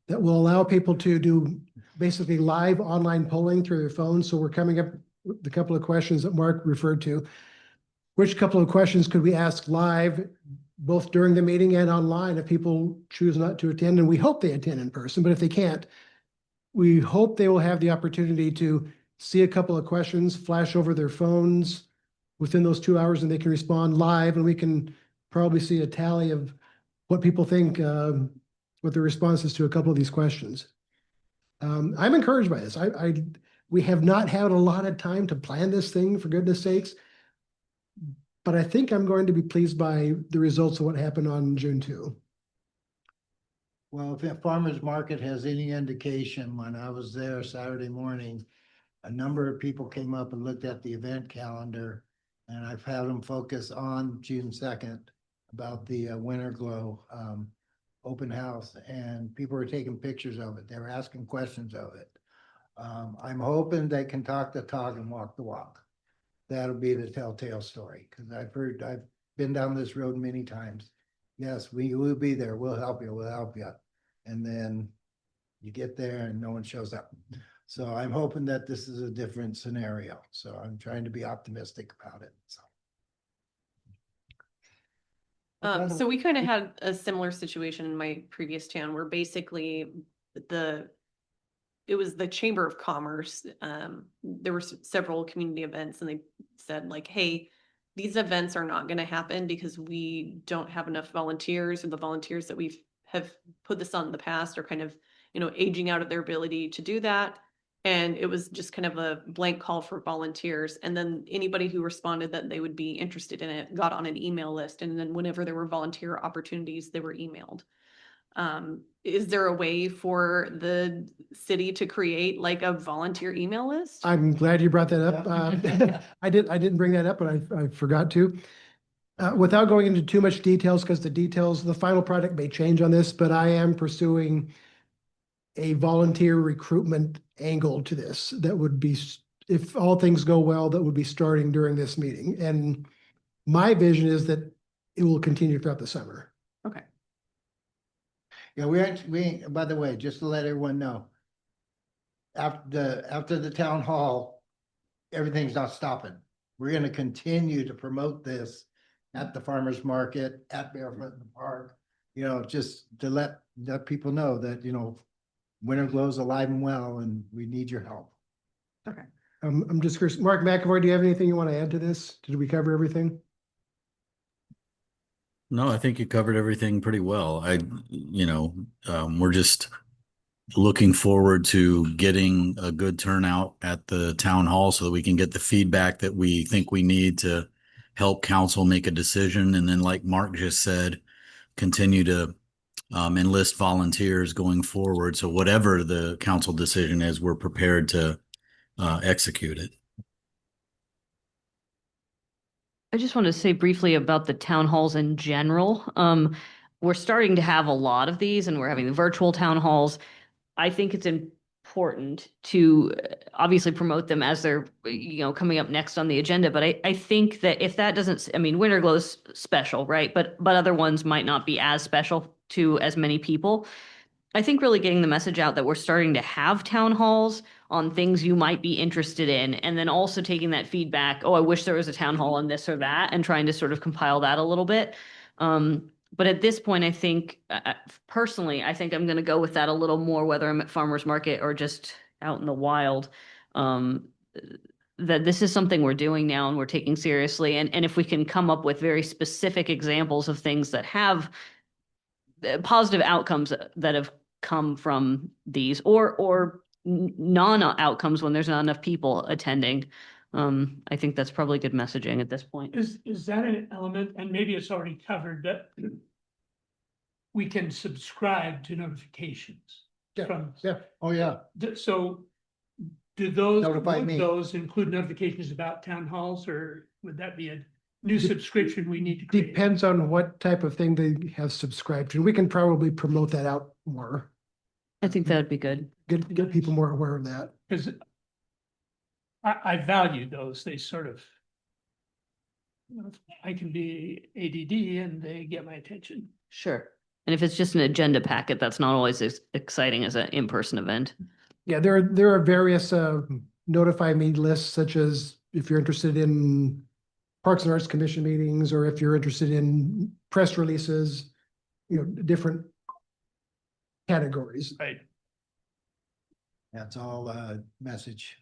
that will allow people to do basically live online polling through their phones. So we're coming up with a couple of questions that Mark referred to. Which couple of questions could we ask live, both during the meeting and online if people choose not to attend? And we hope they attend in person, but if they can't, we hope they will have the opportunity to see a couple of questions, flash over their phones within those 2 hours, and they can respond live, and we can probably see a tally of what people think, what their responses to a couple of these questions. I'm encouraged by this. We have not had a lot of time to plan this thing, for goodness sakes, but I think I'm going to be pleased by the results of what happened on June 2. Well, if the farmer's market has any indication, when I was there Saturday morning, a number of people came up and looked at the event calendar, and I've had them focus on June 2nd about the Winter Glow open house, and people were taking pictures of it. They were asking questions of it. I'm hoping they can talk the talk and walk the walk. That'll be the telltale story, because I've been down this road many times. Yes, we will be there. We'll help you. We'll help you. And then you get there and no one shows up. So I'm hoping that this is a different scenario. So I'm trying to be optimistic about it. So we kind of had a similar situation in my previous town where basically it was the Chamber of Commerce. There were several community events and they said like, hey, these events are not going to happen because we don't have enough volunteers, or the volunteers that have put this on in the past are kind of, aging out of their ability to do that. And it was just kind of a blank call for volunteers. And then anybody who responded that they would be interested in it got on an email list. And then whenever there were volunteer opportunities, they were emailed. Is there a way for the city to create like a volunteer email list? I'm glad you brought that up. I didn't bring that up, but I forgot to. Without going into too much details, because the final product may change on this, but I am pursuing a volunteer recruitment angle to this that would be, if all things go well, that would be starting during this meeting. And my vision is that it will continue throughout the summer. Okay. Yeah, we by the way, just to let everyone know, after the town hall, everything's not stopping. We're going to continue to promote this at the farmers market, at Barefoot in the Park, just to let people know that, Winter Glow's alive and well, and we need your help. Okay. I'm just curious, Mark McAvoy, do you have anything you want to add to this? Did we cover everything? No, I think you covered everything pretty well. We're just looking forward to getting a good turnout at the town hall so that we can get the feedback that we think we need to help council make a decision. And then, like Mark just said, continue to enlist volunteers going forward. So whatever the council decision is, we're prepared to execute it. I just want to say briefly about the town halls in general. We're starting to have a lot of these, and we're having the virtual town halls. I think it's important to obviously promote them as they're, coming up next on the agenda. But I think that if that doesn't, Winter Glow's special, right? But other ones might not be as special to as many people. I think really getting the message out that we're starting to have town halls on things you might be interested in, and then also taking that feedback, oh, I wish there was a town hall on this or that, and trying to sort of compile that a little bit. But at this point, I think, personally, I think I'm going to go with that a little more, whether I'm at farmer's market or just out in the wild. That this is something we're doing now and we're taking seriously. And if we can come up with very specific examples of things that have positive outcomes that have come from these, or non-outcomes when there's not enough people attending, I think that's probably good messaging at this point. Is that an element, and maybe it's already covered, that we can subscribe to notifications Yeah, from, yeah, oh, yeah. so do those, Notify would me. those include notifications about town halls, or would that be a new subscription we need to create? Depends on what type of thing they have subscribed to. We can probably promote that out more, I think that would be good. get people more aware of that. Because I value those, they sort of, I can be ADD and they get my attention. Sure. And if it's just an agenda packet, that's not always as exciting as an in-person event. Yeah, there are various notify me lists, such as if you're interested in Parks and Arts Commission meetings, or if you're interested in press releases, different categories. Right. That's all message.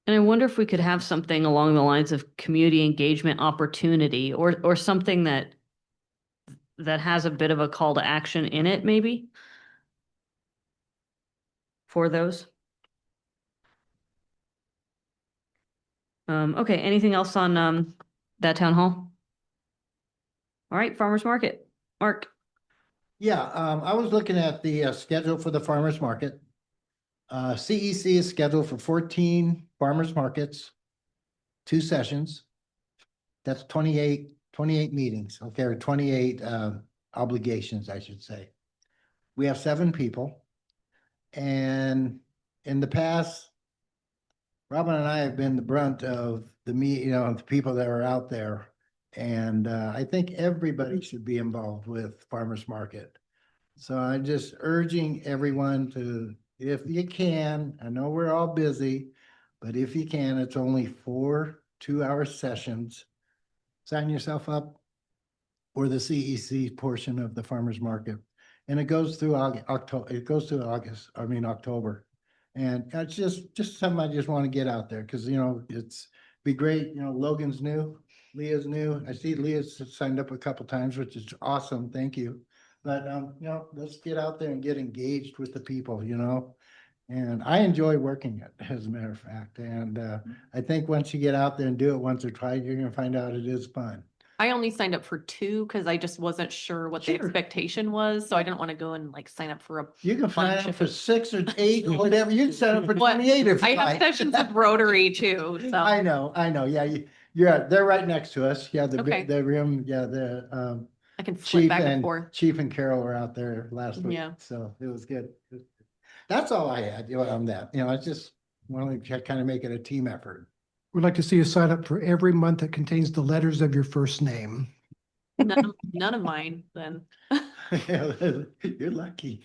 And I wonder if we could have something along the lines of community engagement opportunity, or something that has a bit of a call to action in it, maybe, for those. Okay, anything else on that town hall? All right, farmer's market. Mark. Yeah, I was looking at the schedule for the farmer's market. CEC is scheduled for 14 farmers markets, 2 sessions. That's 28 meetings, okay, or 28 obligations, I should say. We have 7 people. And in the past, Robin and I have been the brunt of the people that are out there. And I think everybody should be involved with farmers market. So I'm just urging everyone to, if you can, I know we're all busy, but if you can, it's only 4 2-hour sessions. Sign yourself up for the CEC portion of the farmers market. And it goes through October, October. And it's just something I just want to get out there, because, it's be great. Logan's new, Leah's new. I see Leah's signed up a couple times, which is awesome. Thank you. But, let's get out there and get engaged with the people, and I enjoy working it, as a matter of fact. And I think once you get out there and do it once or twice, you're going to find out it is fun. I only signed up for 2 because I just wasn't sure what the Sure. expectation was, so I didn't want to go and like sign up for a. You can sign bunch up if for it- 6 or 8 or whatever. You can sign up for What? 28 if I you have like. sessions with Rotary too, so. I know. Yeah, yeah, they're right next to us. Yeah, Okay. the room, yeah, the I can split Chief back and and forth. Chief and Carol were out there last week. Yeah. So it was good. That's all I had, on that. I just want to kind of make it a team effort. We'd like to see you sign up for every month that contains the letters of your first name. None of mine then. You're lucky.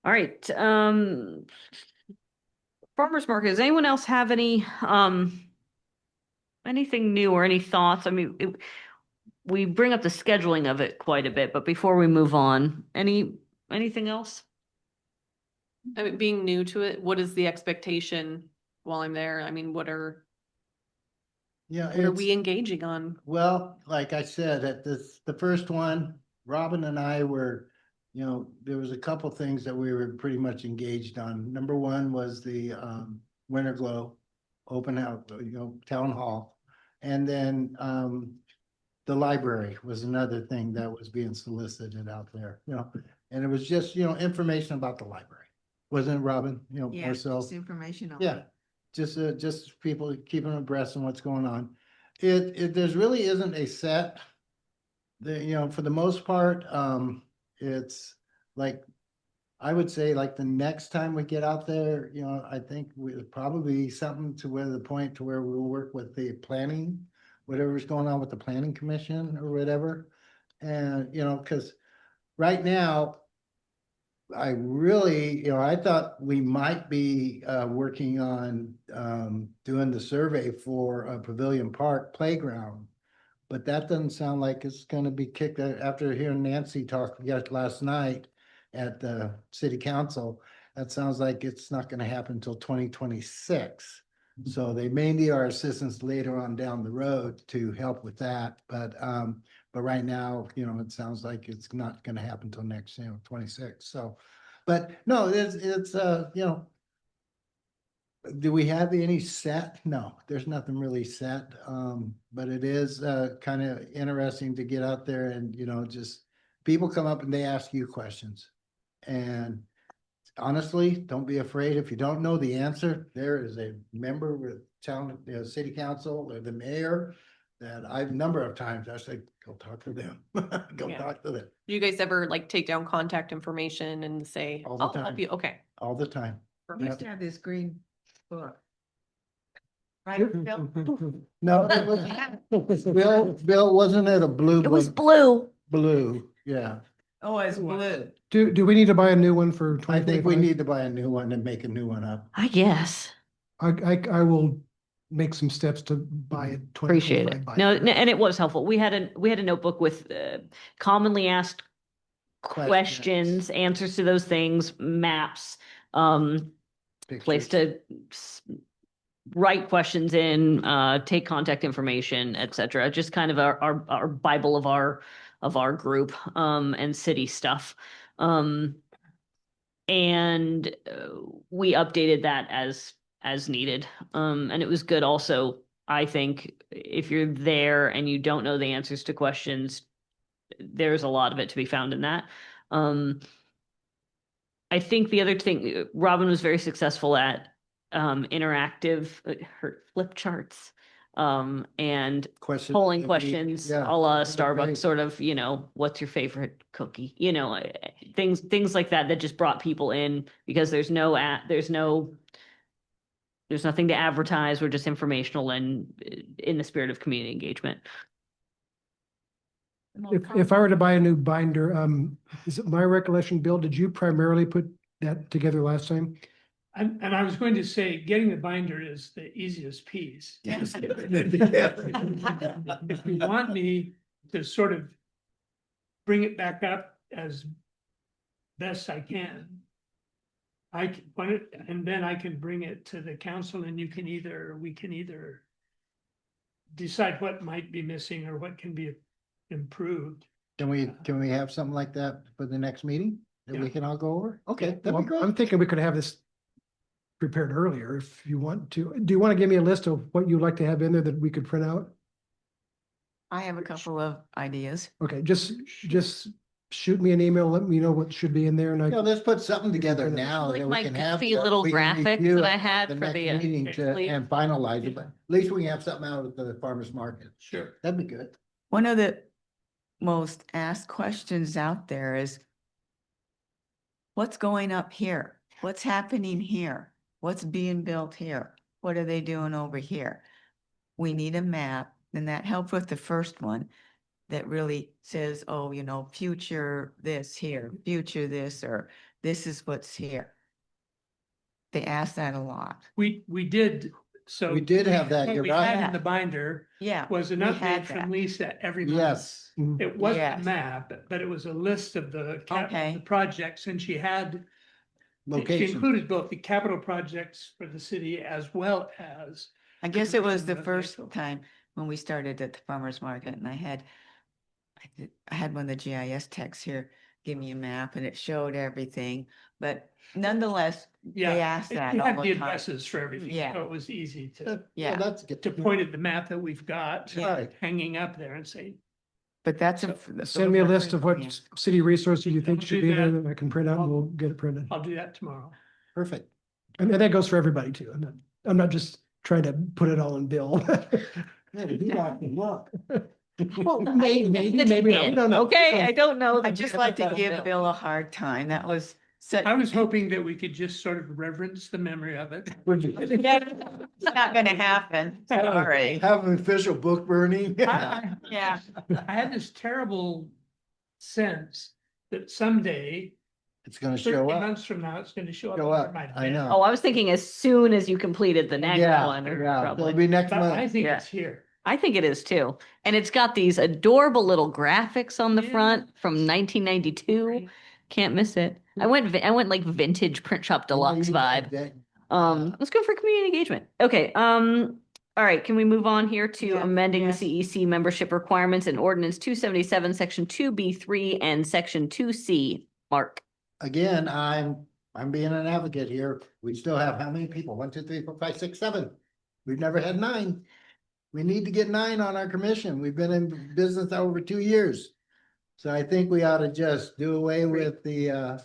All right. Farmers market. Does anyone else have any anything new or any thoughts? I mean, we bring up the scheduling of it quite a bit, but before we move on, anything else? I mean, being new to it, what is the expectation while I'm there? I mean, what are Yeah, we engaging on? well, like I said, at the first one, Robin and I were, there was a couple things that we were pretty much engaged on. Number one was the Winter Glow open house, town hall. And then the library was another thing that was being solicited out there, and it was just, information about the library. Wasn't it, Robin? More so. Just information. Yeah, just people keeping abreast of what's going on. There's really isn't a set. For the most part, it's like, I would say, like, the next time we get out there, I think we'll probably be something to where the point to where we'll work with the planning, whatever's going on with the planning commission or whatever. And, because right now, I really, I thought we might be working on doing the survey for a Pavilion Park playground. But that doesn't sound like it's gonna be kicked out after hearing Nancy talk last night at the city council. That sounds like it's not gonna happen until 2026. So they may need our assistance later on down the road to help with that, but right now, it sounds like it's not gonna happen until next, 26, so. But no, it's do we have any set? No, there's nothing really set. But it is kind of interesting to get out there and, just people come up and they ask you questions. And honestly, don't be afraid. If you don't know the answer, there is a member with town, city council or the mayor that I've number of times I say, go talk to them. Go Yeah. talk to them Do you guys ever like take down contact information and say, All the I'll help time. you? Okay. all the time. We used to have this green book. Right, Bill? No, Bill, wasn't it a blue? It was book? blue. Blue, yeah. Oh, it's blue. Do we need to buy a new one for I think we 2025? need to buy a new one and make a new one up. I guess. I will make some steps to buy it. Appreciate it. 2025 No, binder. and it was helpful. We had a notebook with commonly asked questions, answers to those things, maps, place Pictures. to write questions in, take contact information, etc. Just kind of our Bible of our group, and city stuff. And we updated that as needed. And it was good also, I think, if you're there and you don't know the answers to questions, there's a lot of it to be found in that. I think the other thing, Robin was very successful at interactive, her flip charts, and Question. polling questions, Yeah, a la those are Starbucks, great. sort of, what's your favorite cookie? Things like that just brought people in because there's nothing to advertise. We're just informational and in the spirit of community engagement. If I were to buy a new binder, is it my recollection, Bill, did you primarily put that together last time? And I was going to say, getting the binder is the easiest piece. Yes. If you want me to sort of bring it back up as best I can, and then I can bring it to the council and we can either decide what might be missing or what can be improved. Can we have something like that for the next meeting that we Yeah. can all go over? Okay, that'd Well, be great. I'm thinking we could have this prepared earlier if you want to. Do you want to give me a list of what you'd like to have in there that we could print out? I have a couple of ideas. Okay, just shoot me an email, let me know what should be in there and I. Let's put something together now Like that my we can have. goofy that little we can graphics review that I at had for next the, meeting sleeve. and finalize it, but at least we can have something out of the farmer's market. Sure. That'd be good. One of the most asked questions out there is, what's going up here? What's happening here? What's being built here? What are they doing over here? We need a map, and that helped with the first one that really says, oh, future this here, future this, or this is what's here. They ask that a lot. We did, so. We did have that, What you're we had right. in the binder Yeah. was an we update had from that. Lisa every month. Yes, It wasn't a Yes. map, but it was a list of the Okay. the projects, and she location. included both the capital projects for the city as well as. I guess it was the Of the first actual- time when we started at the farmer's market and I had one of the GIS techs here give me a map and it showed everything, but nonetheless, they Yeah, asked it that had all the the time. addresses for everything, Yeah. so it was easy to Well, Yeah, that's good. point at the map that we've got Right. hanging up there and say, but that's So, Send me a list of what Yeah. city resources you think I'll should do be there that. that I can print out and we'll get it printed. I'll do that tomorrow. Perfect. And that goes for everybody too. I'm not just trying to put it all in Bill. Well, maybe not. We don't know. Okay, I don't know. I just like to give Bill a hard time. That was such. I was hoping that we could just sort of reverence the memory of it. It's not gonna happen, sorry. Have an official book burning. I Yeah, had this terrible sense that someday, It's gonna 30 show up. months from now, it's gonna show up. Show under up, my I bin. know. Oh, I was thinking as soon as you completed the next Yeah, one, or yeah, it'll probably. be next But I month. think Yeah. it's here. I think it is too. And it's got these adorable little graphics on the Yeah. front from 1992. Right. Can't miss it. I went like vintage print shop deluxe vibe. Let's go for community engagement. Okay, all right, can we move on here to Yeah. amending the Yes. CEC membership requirements in ordinance 277, section 2B3 and section 2C? Mark. Again, I'm being an advocate here. We still have how many people? 1, 2, 3, 4, 5, 6, 7. We've never had 9. We need to get 9 on our commission. We've been in business over 2 years. So I think we ought to just do away with the,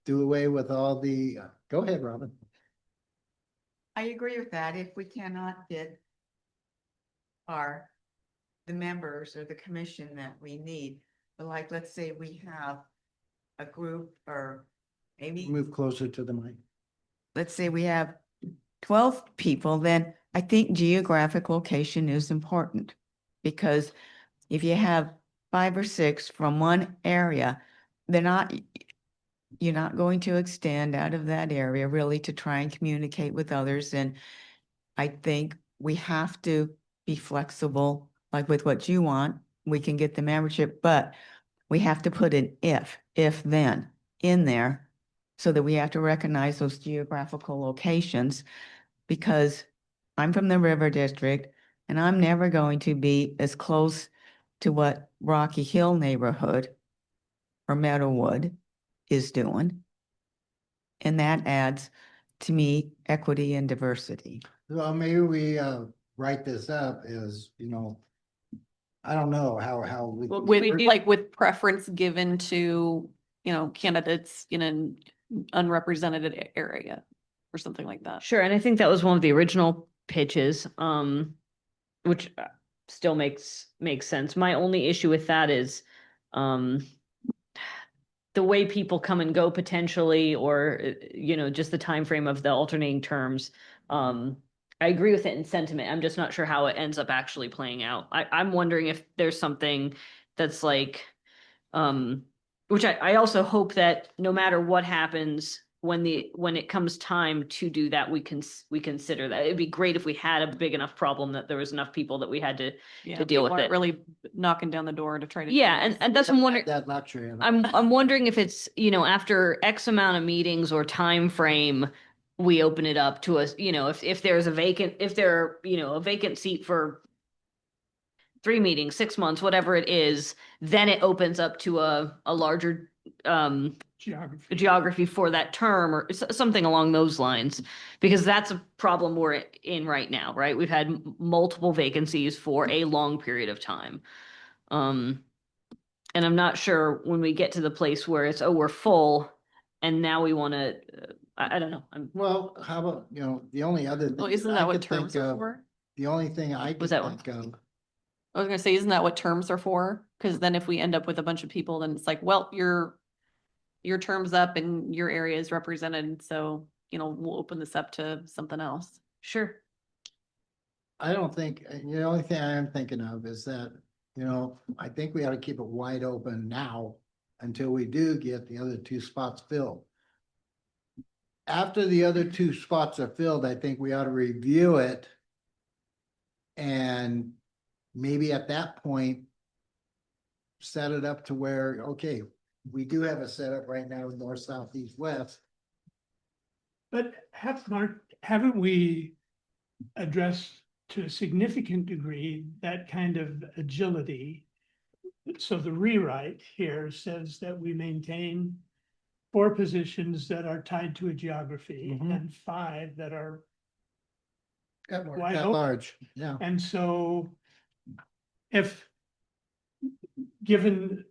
do away with all the, go ahead, Robin. I agree with that. If we cannot get the members or the commission that we need, but like, let's say we have a group or maybe, Move closer to the mic. let's say we have 12 people, then I think geographic location is important. Because if you have 5 or 6 from one area, you're not going to extend out of that area really to try and communicate with others. And I think we have to be flexible, like with what you want, we can get the membership, but we have to put an if then in there so that we have to recognize those geographical locations, because I'm from the River District and I'm never going to be as close to what Rocky Hill neighborhood or Meadowwood is doing. And that adds to me equity and diversity. Well, maybe we write this up as, I don't know how we. With preference given to, candidates in an unrepresented area or something like that. Sure, and I think that was one of the original pitches, which still makes sense. My only issue with that is the way people come and go potentially, or just the time frame of the alternating terms. I agree with it in sentiment. I'm just not sure how it ends up actually playing out. I'm wondering if there's something that's like, which I also hope that no matter what happens, when it comes time to do that, we consider that. It'd be great if we had a big enough problem that there was enough people that we had to deal with people aren't it. really knocking down the door to try to. Yeah, and that's I'm wondering. That luxury. I'm wondering if it's, after X amount of meetings or time frame, we open it up to us, if there's a vacant seat for 3 meetings, 6 months, whatever it is, then it opens up to a larger geography for that term or something along those lines, because that's a problem we're in right now, right? We've had multiple vacancies for a long period of time. And I'm not sure when we get to the place where it's, we're full and now we want to, I don't know. Well, how about, the only other thing. Well, isn't I that what could think terms are of- for? The only thing I could Was that one? think of. I was gonna say, isn't that what terms are for? Because then if we end up with a bunch of people, then it's like, well, your term's up and your area is represented, so, we'll open this up to something else. Sure. I don't think, the only thing I am thinking of is that, I think we ought to keep it wide open now until we do get the other 2 spots filled. After the other 2 spots are filled, I think we ought to review it. And maybe at that point, set it up to where, okay, we do have a setup right now with north, south, east, west. But haven't we addressed to a significant degree that kind of agility? So the rewrite here says that we maintain 4 positions that are tied to a geography Mhm. and 5 that are At wide open. large, yeah. And so if, given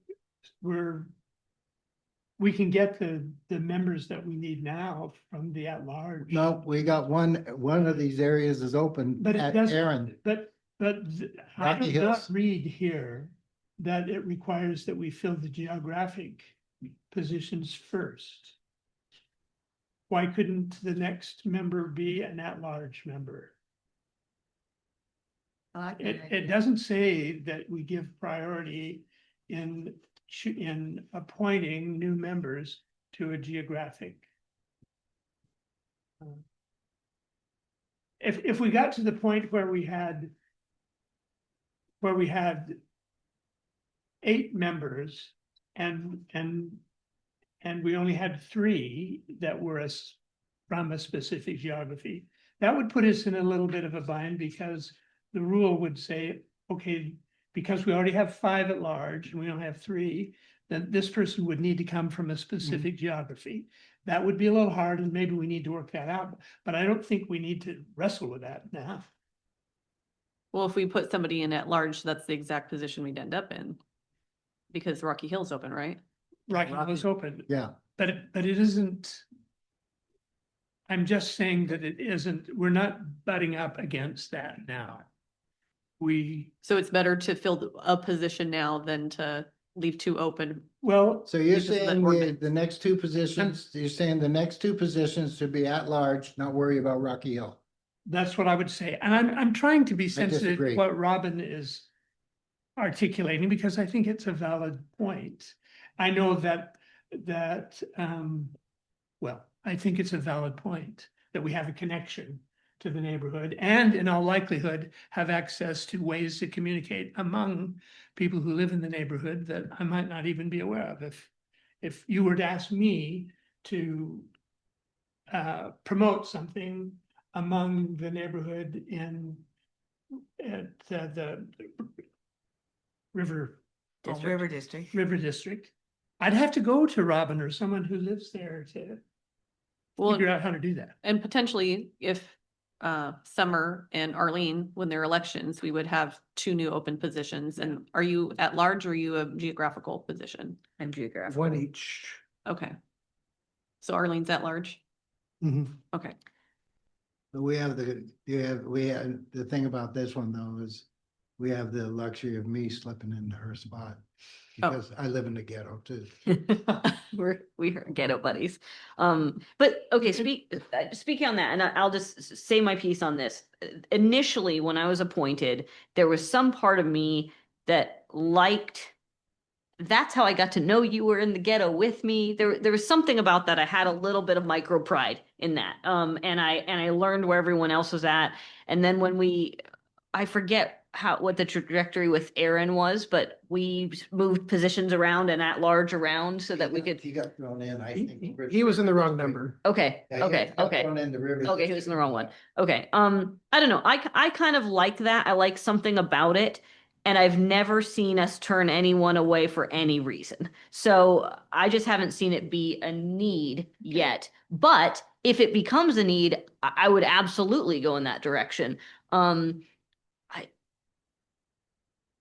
we can get the members that we need now from the at-large. No, we got one of these areas is open But it at doesn't, Aaron. I Rocky did not Hills. read here that it requires that we fill the geographic positions first. Why couldn't the next member be an at-large member? I like that It idea. doesn't say that we give priority in appointing new members to a geographic. If we got to the point where we had 8 members and we only had 3 that were from a specific geography, that would put us in a little bit of a bind, because the rule would say, okay, because we already have 5 at large and we only have 3, then this person would need to come from a specific geography. That would be a little hard, and maybe we need to work that out, but I don't think we need to wrestle with that now. Well, if we put somebody in at large, that's the exact position we'd end up in. Because Rocky Hill's open, right? Rocky Hill's open, Yeah, but it isn't. I'm just saying that it isn't, we're not butting up against that now. So it's better to fill a position now than to leave 2 open. Well, so you're Because of that saying ordinance. the next 2 positions, you're saying the next 2 positions to be at large, not worry about Rocky Hill. that's what I would say. And I'm trying to be sensitive to disagree. what Robin is articulating, because I think it's a valid point. I know that, well, I think it's a valid point that we have a connection to the neighborhood, and in all likelihood, have access to ways to communicate among people who live in the neighborhood that I might not even be aware of. If you were to ask me to promote something among the neighborhood at the River River District. River District, I'd have to go to Robin or someone who lives there to Well, figure out how to do that. and potentially if Summer and Arlene, when their elections, we would have 2 new open positions. And are you at large or are you a geographical position? I'm geographical. 1 each. Okay. So Arlene's at large? Mhm. Okay. But we have the thing about this one though is we have the luxury of me slipping into her spot. Oh. Because I live in the ghetto too. We are ghetto buddies. But okay, speaking on that, and I'll just say my piece on this. Initially, when I was appointed, there was some part of me that liked. That's how I got to know you were in the ghetto with me. There was something about that. I had a little bit of micro pride in that. And I learned where everyone else was at. And then I forget what the trajectory with Aaron was, but we moved positions around and at large around so that we could. He got thrown in, I think. He was in the wrong number. Okay, Yeah, he got okay. thrown in the river. Okay, he was in the wrong one. Okay, I don't know. I kind of like that. I like something about it, and I've never seen us turn anyone away for any reason. So I just haven't seen it be a need yet. But if it becomes a need, I would absolutely go in that direction.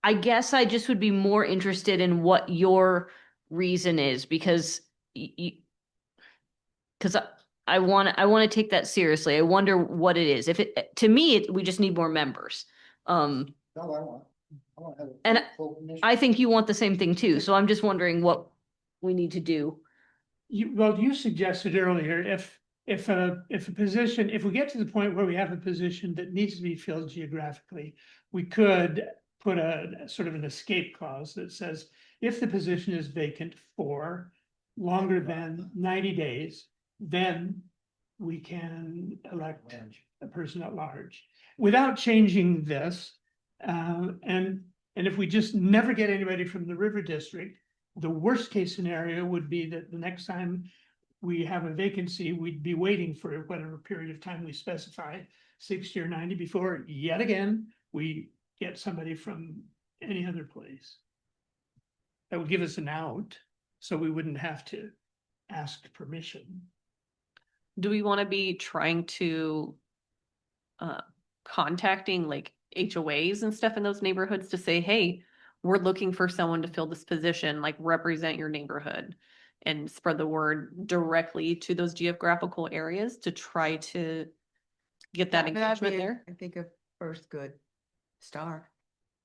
I guess I just would be more interested in what your reason is, because I want to take that seriously. I wonder what it is. To me, we just need more members. No, I want to have. And full commission. I think you want the same thing too. So I'm just wondering what we need to do. You suggested earlier, if we get to the point where we have a position that needs to be filled geographically, we could put a sort of an escape clause that says, if the position is vacant for longer than 90 days, then we can elect a person at large without changing this. And if we just never get anybody from the River District, the worst case scenario would be that the next time we have a vacancy, we'd be waiting for whatever period of time we specify, 60 or 90, before yet again, we get somebody from any other place. That would give us an out, so we wouldn't have to ask permission. Do we want to be trying to contacting like HOAs and stuff in those neighborhoods to say, hey, we're looking for someone to fill this position, like represent your neighborhood, and spread the word directly to those geographical areas to try to get that That'd engagement be, there? I think, a first good start.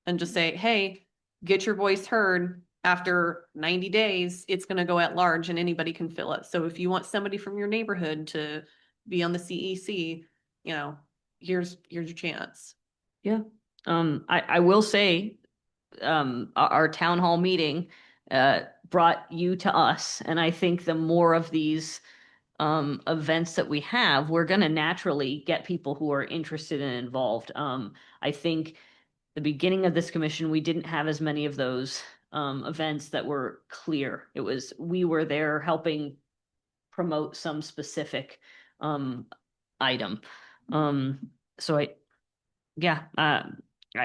And just say, hey, get your voice heard. After 90 days, it's going to go at large and anybody can fill it. So if you want somebody from your neighborhood to be on the CEC, here's your chance. Yeah. I will say, our town hall meeting, brought you to us. And I think the more of these events that we have, we're going to naturally get people who are interested and involved. I think the beginning of this commission, we didn't have as many of those events that were clear. It was, we were there helping promote some specific item. So yeah, I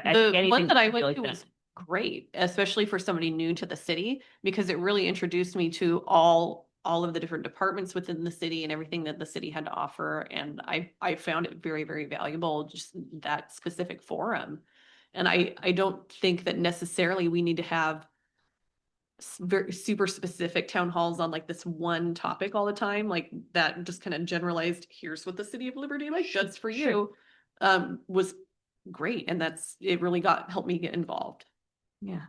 think The one anything that I would be went like to that. was great, especially for somebody new to the city, because it really introduced me to all of the different departments within the city and everything that the city had to offer. And I found it very, very valuable, just that specific forum. And I don't think that necessarily we need to have very super specific town halls on like this one topic all the time, like that just kind of generalized, here's what the city of Liberty like does for you, was great. And it really helped me get involved. Yeah.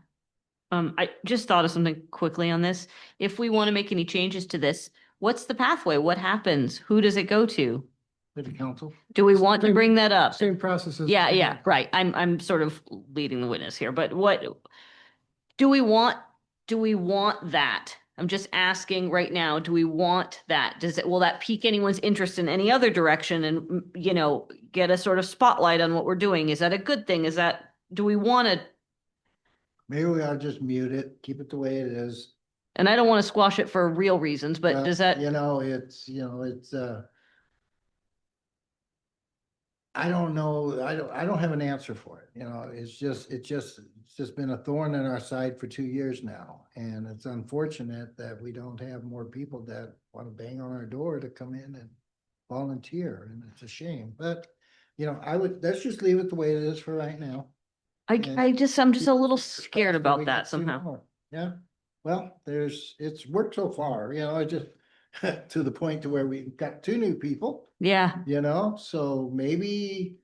I just thought of something quickly on this. If we want to make any changes to this, what's the pathway? What happens? Who does it go to? City council. Do we want to Same- bring that up? Same processes. Yeah, right. I'm sort of leading the witness here, but what do we want? Do we want that? I'm just asking right now, do we want that? Will that pique anyone's interest in any other direction and, get a sort of spotlight on what we're doing? Is that a good thing? Do we want to? Maybe we ought to just mute it, keep it the way it is. And I don't want to squash it for real reasons, but Well, does that? It's I don't know, I don't have an answer for it, it's just been a thorn in our side for 2 years now. And it's unfortunate that we don't have more people that want to bang on our door to come in and volunteer, and it's a shame, but let's just leave it the way it is for right now. I'm just a little scared about We that got two somehow. more. Yeah, well, it's worked so far, it just to the point to where we've got 2 new people. Yeah, So maybe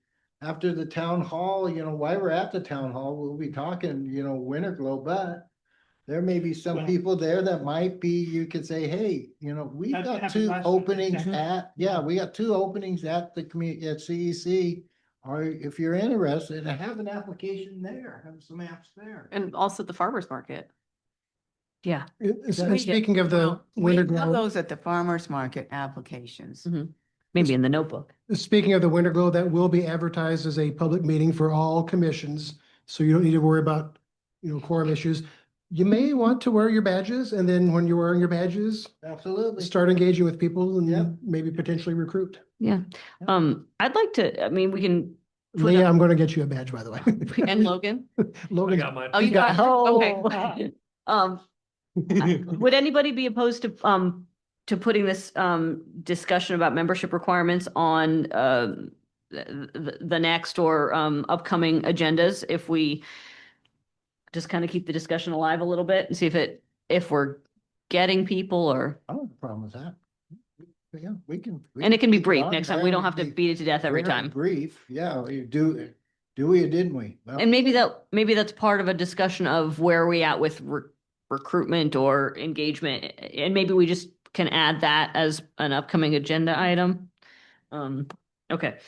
after the town hall, while we're at the town hall, we'll be talking, Winter Glow, but there may be some Well- people there that might be, you could say, hey, we've That got happened 2 last time, openings exactly. we got 2 openings at the community, at CEC. Or if you're interested, have an application there, have some apps there. And also the farmer's market. yeah. And speaking of the We Winter have Glow, those at the farmer's market applications. Maybe in the notebook. speaking of the Winter Glow, that will be advertised as a public meeting for all commissions. So you don't need to worry about, quorum issues. You may want to wear your badges, and then when you're wearing your badges, Absolutely. start engaging with people Yep. and maybe potentially recruit. Yeah. I'd like to, we can. put Leah, up- I'm going to get you a badge, by the way. And Logan. I Logan, got mine. Oh, you got, okay. Would anybody be opposed to putting this discussion about membership requirements on the next or upcoming agendas if we just kind of keep the discussion alive a little bit and see if we're getting people or, I don't have a problem with that. Yeah, we can. and it can be keep brief on next time. We there. don't have to beat it to death every Very time. Brief, yeah, we do we or didn't we? Well, And maybe that's part of a discussion of where are we at with recruitment or engagement. And maybe we just can add that as an upcoming agenda item. Okay.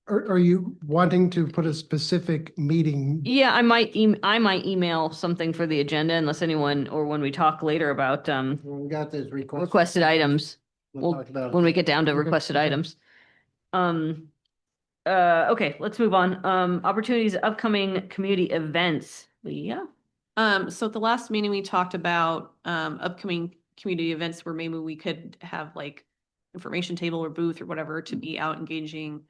are you wanting to put a specific meeting? Yeah, I might email something for the agenda unless anyone, or when we talk later about we got this requested items, We'll talk about it. when we get down to Okay, requested okay. items. Okay, let's move on. Opportunities, upcoming community events. Leah? So at the last meeting, we talked about upcoming community events where maybe we could have like information table or booth or whatever to be out engaging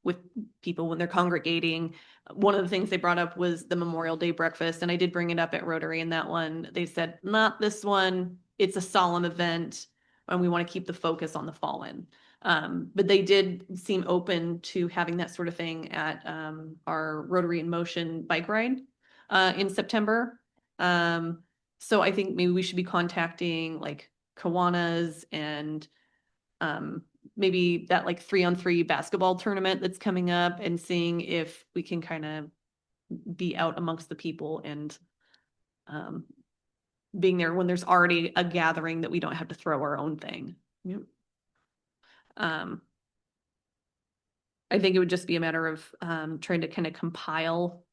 with people when they're congregating. One of the things they brought up was the Memorial Day breakfast, and I did bring it up at Rotary in that one. They said, not this one, it's a solemn event, and we want to keep the focus on the fallen. But they did seem open to having that sort of thing at our Rotary in Motion bike ride in September. So I think maybe we should be contacting like Kiwanis and maybe that like 3-on-3 basketball tournament that's coming up and seeing if we can kind of be out amongst the people and being there when there's already a gathering that we don't have to throw our own thing. Yep. I think it would just be a matter of trying to kind of compile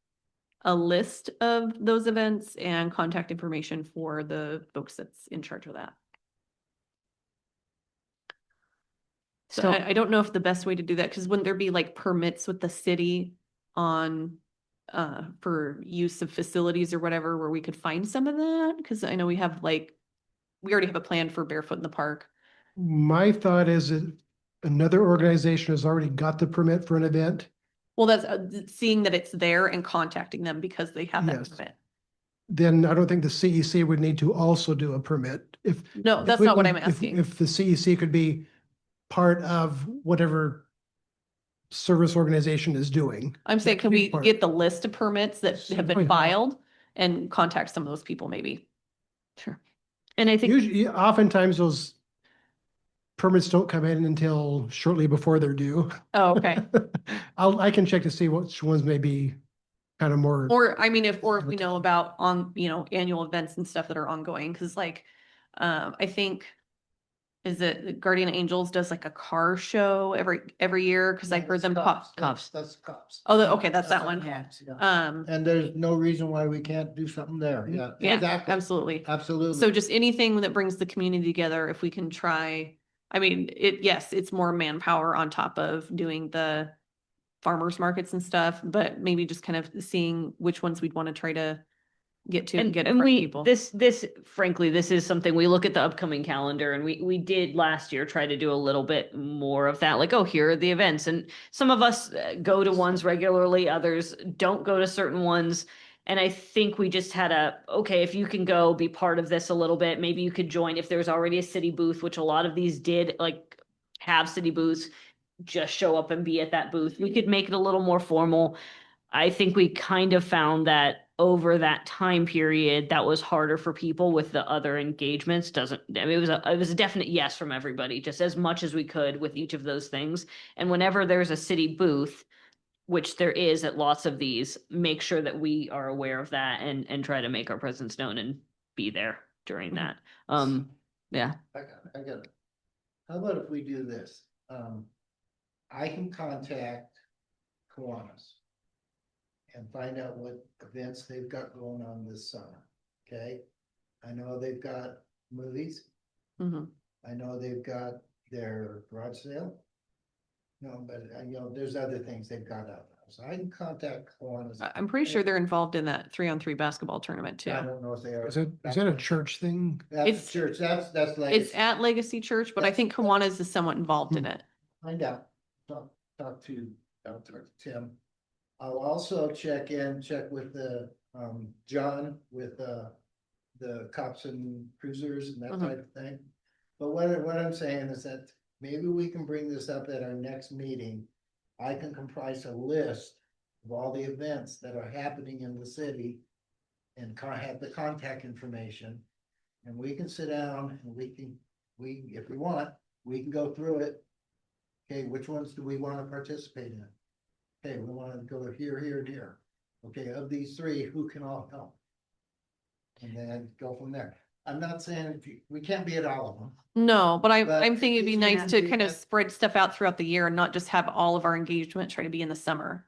a list of those events and contact information for the folks that's in charge of that. So So I don't know if the best way to do that, because wouldn't there be like permits with the city on for use of facilities or whatever where we could find some of that? Because I know we have like, we already have a plan for Barefoot in the Park. My thought is that another organization has already got the permit for an event. Well, that's seeing that it's there and contacting them because they have that Yes. permit. Then I don't think the CEC would need to also do a permit. If No, if that's we- not what I'm if- asking. If the CEC could be part of whatever service organization is doing. I'm saying, that can could be we part- get the list of permits that have Oh, been yeah. filed and contact some of those people maybe? sure. And I think Usually, oftentimes those permits don't come in until shortly before they're due. Oh, okay. I can check to see which ones may be kind of more. Or, I mean, if we know about annual events and stuff that are ongoing, because like, I think, is it Guardian Angels does like a car show every year? Because I heard them pop. Cops. That's cops. Oh, okay, that's that one. Yeah. And there's no reason why we can't do something there. Yeah, Yeah, exactly. absolutely. Absolutely. So just anything that brings the community together, if we can try, I mean, yes, it's more manpower on top of doing the farmers markets and stuff, but maybe just kind of seeing which ones we'd want to try to get to and get in and front of we, people. this, frankly, this is something we look at the upcoming calendar, and we did last year try to do a little bit more of that. Like, oh, here are the events. And some of us go to ones regularly, others don't go to certain ones. And I think we just had okay, if you can go be part of this a little bit, maybe you could join if there's already a city booth, which a lot of these did, like have city booths, just show up and be at that booth. We could make it a little more formal. I think we kind of found that over that time period, that was harder for people with the other engagements. It was a definite yes from everybody, just as much as we could with each of those things. And whenever there's a city booth, which there is at lots of these, make sure that we are aware of that and try to make our presence known and be there during that. Yeah. I got it. How about if we do this? I can contact Kiwanis and find out what events they've got going on this summer, okay? I know they've got movies. Mhm. I know they've got their garage sale. No, but there's other things they've got out there, so I can contact Kiwanis. I'm pretty sure they're involved in that 3-on-3 basketball tournament too. I don't know if they are. Is that a church thing? That's It's- church, that's like. It's at Legacy Church, but I think Kiwanis is somewhat involved in it. Find out, talk to Tim. I'll also check with the, John with, the cops and cruisers and that Mhm. type of thing. But what I'm saying is that maybe we can bring this up at our next meeting. I can comprise a list of all the events that are happening in the city and have the contact information. And we can sit down and if we want, we can go through it. Okay, which ones do we want to participate in? Okay, we want to go here, here, and here. Okay, of these three, who can all help? And then go from there. I'm not saying we can't be at all of them. No, but But I'm thinking it'd be you nice can to do kind of that. spread stuff out throughout the year and not just have all of our engagement try to be in the summer.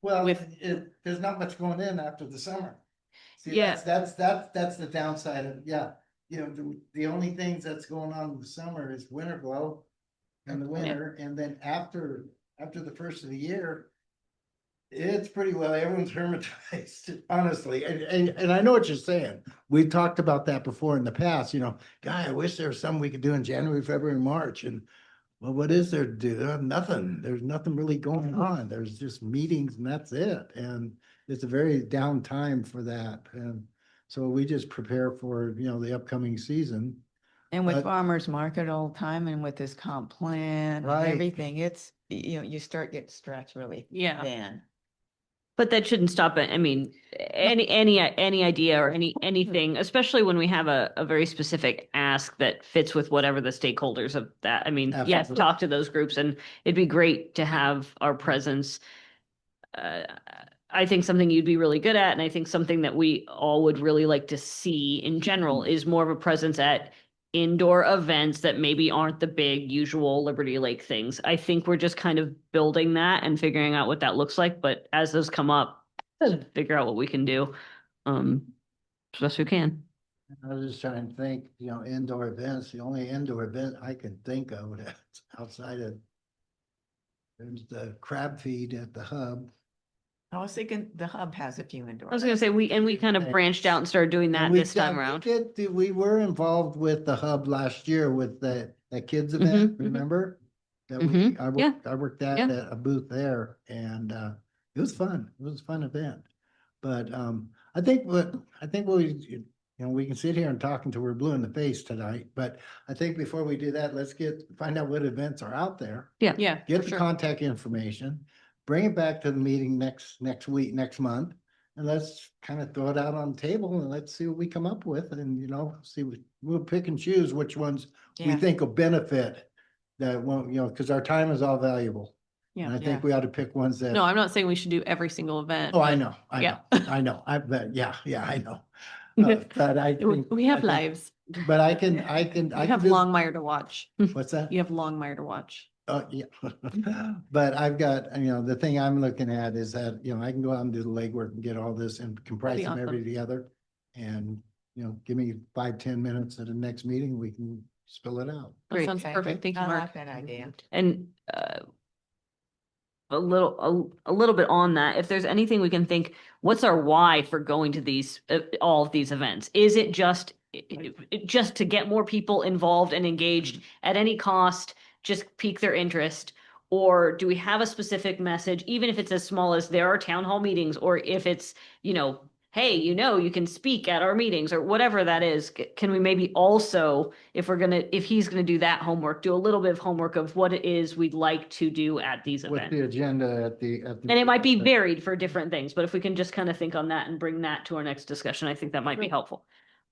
Well, With- there's not much going in after the summer. See, Yeah. that's the downside of, the only things that's going on in the summer is winter glow. In the winter, and then after the first of the year. It's pretty well, everyone's hermetized, honestly, and I know what you're saying. We talked about that before in the past, I wish there was something we could do in January, February, March, and. Well, what is there to do? Nothing. There's nothing really going on. There's just meetings and that's it. And it's a very down time for that. And so we just prepare for, the upcoming season. And with But- farmers market all the time and with this comp plan and Right. everything, it's, you start getting stretched really Yeah. thin. But that shouldn't stop it. I mean, any idea or anything, especially when we have a very specific ask that fits with whatever the stakeholders of that. I mean, yes, Absolutely. talk to those groups, and it'd be great to have our presence. I think something you'd be really good at, and I think something that we all would really like to see in general is more of a presence at indoor events that maybe aren't the big usual Liberty Lake things. I think we're just kind of building that and figuring out what that looks like. But as those come up, figure out what we can do, as best we can. I was just trying to think, indoor events, the only indoor event I can think of that's outside of. There's the crab feed at the hub. I was thinking the hub has a few I indoor. was gonna say, we kind of branched out and started doing that And we this time done- around. We were involved with the hub last year with the kids event, mhm. remember? That Mhm, yeah. I worked at a booth there and it was fun. It was a fun event. But I think we can sit here and talk until we're blue in the face tonight, but I think before we do that, let's find out what events are out there. Yeah. Get for the sure. contact information, bring it back to the meeting next week, next month. And let's kind of throw it out on the table and let's see what we come up with and, we'll pick and choose which ones we Yeah. think will benefit. That won't, because our time is all valuable. And Yeah. I think we ought to pick ones that. No, I'm not saying we should do every single event. Oh, I but know, yeah. I know, I bet, yeah, I know. But I think. We have I think- lives. But I can You have visit- Longmire to watch. What's that? You have Longmire to watch. Oh, yeah. But I've got, the thing I'm looking at is that, I can go out and do the legwork and get all this and comprise be them awesome. every together. And, give me 5-10 minutes at the next meeting, we can spill it out. That Great. sounds Okay. perfect. Thank you, I Mark. like that idea. And a little bit on that, if there's anything we can think, what's our why for going to these all of these events? Is it just to get more people involved and engaged at any cost, just pique their interest? Or do we have a specific message, even if it's as small as there are town hall meetings, or if it's, hey, you can speak at our meetings or whatever that is. Can we maybe also, if he's gonna do that homework, do a little bit of homework of what it is we'd like to do at these What's events? the agenda at the? And it might be varied for different things, but if we can just kind of think on that and bring that to our next discussion, I think that might be helpful.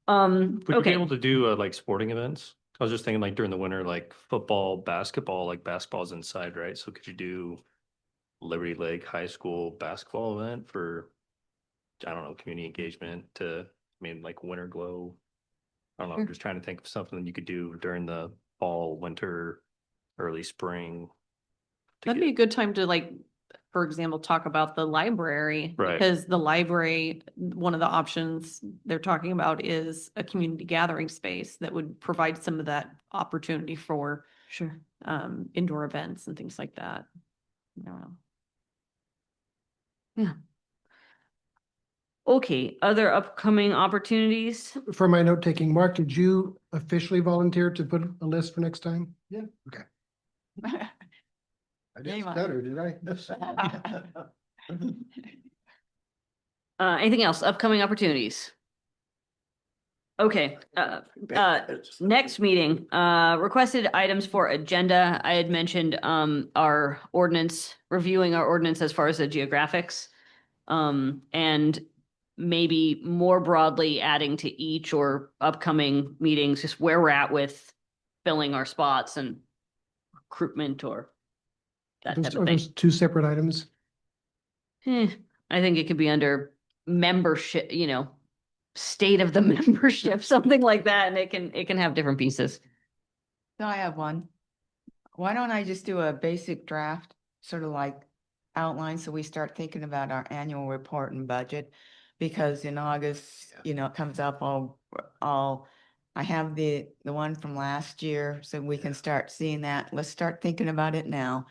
Would you be Okay. able to do like sporting events? I was just thinking like during the winter, like football, basketball, like basketball's inside, right? So could you do Liberty Lake High School basketball event for, I don't know, community engagement like Winter Glow? I don't know, I'm just trying to think of something that you could do during the fall, winter, early spring. That'd be a good time to for example, talk about the library. Right. Because the library, one of the options they're talking about is a community gathering space that would provide some of that opportunity for Sure. indoor events and things like that. I don't know. Yeah. Okay, other upcoming opportunities? For my note taking, Mark, did you officially volunteer to put a list for next time? I Yeah, you didn't might. stutter, did I? Anything else? Upcoming opportunities? Okay, next meeting, requested items for agenda. I had mentioned, our ordinance, reviewing our ordinance as far as the geographics. And maybe more broadly adding to each or upcoming meetings, just where we're at with filling our spots and recruitment or that type of Are thing. those two separate items? I think it could be under membership, state of the membership, something like that, and it can have different pieces. So I have one. Why don't I just do a basic draft, sort of like outline, so we start thinking about our annual report and budget? Because in August, it comes up I have the one from last year, so we can start seeing that. Let's start thinking about it now,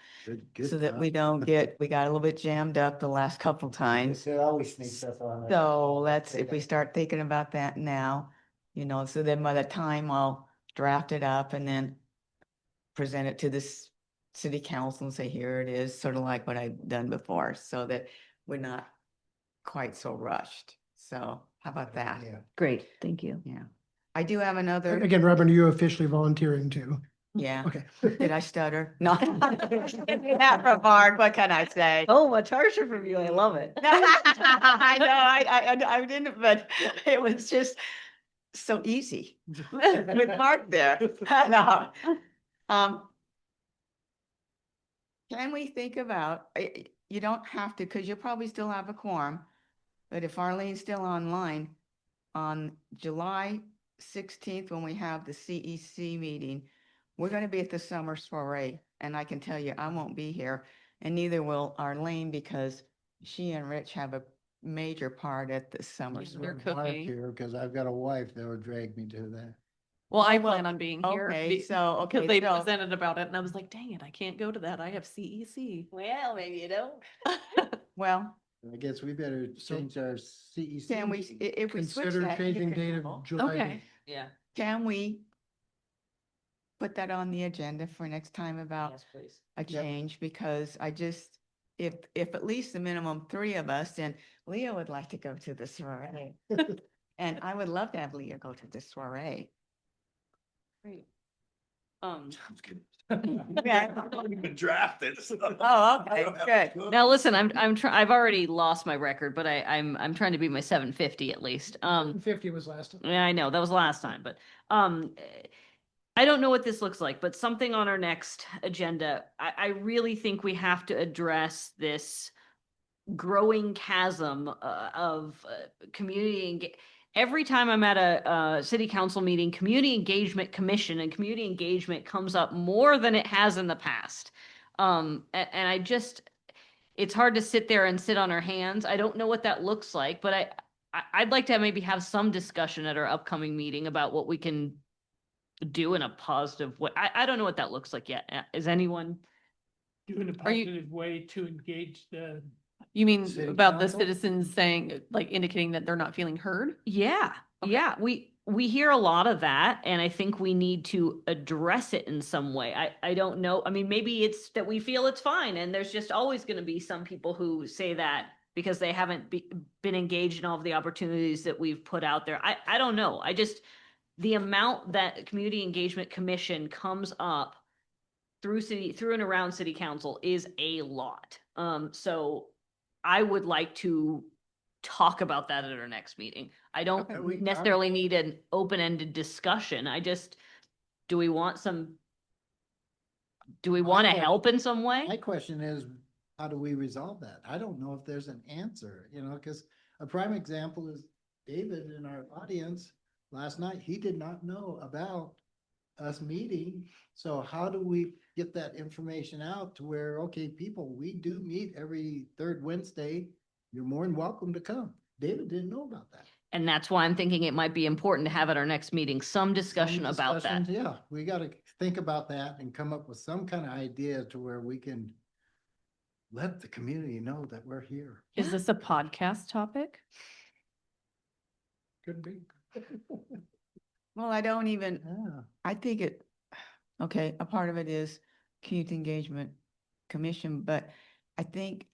so that we don't we got a little bit jammed up the last couple times. It always sneaks up on us. So if we start thinking about that now, so then by the time I'll draft it up and then present it to this city council and say, here it is, sort of like what I've done before, so that we're not quite so rushed. So how about that? Yeah. Great, thank you. Yeah. I do have another, Again, Robin, are you officially volunteering too? yeah. Okay. Did I stutter? No. Not from Mark, what can I say? Oh, much harsher from you. I love it. I know, I didn't, but it was just so easy with Mark there. No. Can we think about, you don't have to, because you'll probably still have a quorum, but if Arlene's still online, on July 16th, when we have the CEC meeting, we're going to be at the summer soiree, and I can tell you, I won't be here, and neither will Arlene, because she and Rich have a major part at the summer. Yeah, school. they're Mark cooking. here, because I've got a wife that would drag me to that. Well, I well, plan on being here. okay, so, Because okay, they so- presented about it and I was like, dang it, I can't go to that. I have CEC. Well, maybe you don't. Well, I guess we better So- change our CEC. can we, meeting. if we switch Consider that. changing date individual, of July. Okay. Yeah. Can we put that on the agenda for next time about Yes, please. a Yep. change? Because I just, if at least the minimum three of us, and Leah would like to go to the soiree. And I would love to have Leah go to the soiree. Great. Yeah. Even drafted. Oh, okay, good. Now, listen, I've already lost my record, but I'm trying to beat my 750 at least. 50 was last time. Yeah, I know that was last time, but I don't know what this looks like, but something on our next agenda. I really think we have to address this growing chasm of community. Every time I'm at a city council meeting, community engagement commission and community engagement comes up more than it has in the past. And I just, it's hard to sit there and sit on our hands. I don't know what that looks like, but I'd like to maybe have some discussion at our upcoming meeting about what we can do in a positive way. I don't know what that looks like yet. Is anyone? Do in a Are you- positive way to engage the, You mean City about the council? citizens saying, like indicating that they're not feeling heard? Yeah, Okay. yeah, we hear a lot of that, and I think we need to address it in some way. I don't know. I mean, maybe it's that we feel it's fine, and there's just always going to be some people who say that because they haven't been engaged in all of the opportunities that we've put out there. I don't know. I just, the amount that Community Engagement Commission comes up through and around city council is a lot. So I would like to talk about that at our next meeting. I don't Okay. necessarily need an open-ended discussion. I just, do we want to My help in some way? My question is, how do we resolve that? I don't know if there's an answer, because a prime example is David in our audience last night. He did not know about us meeting. So how do we get that information out to where, okay, people, we do meet every third Wednesday. You're more than welcome to come. David didn't know about that. And that's why I'm thinking it might be important to have at our next meeting, some discussion Some about that. discussions, yeah, we gotta think about that and come up with some kind of idea to where we can let the community know that we're here. Is this a podcast topic? Could be. Well, I don't even, Yeah. I think okay, a part of it is community engagement commission, but I think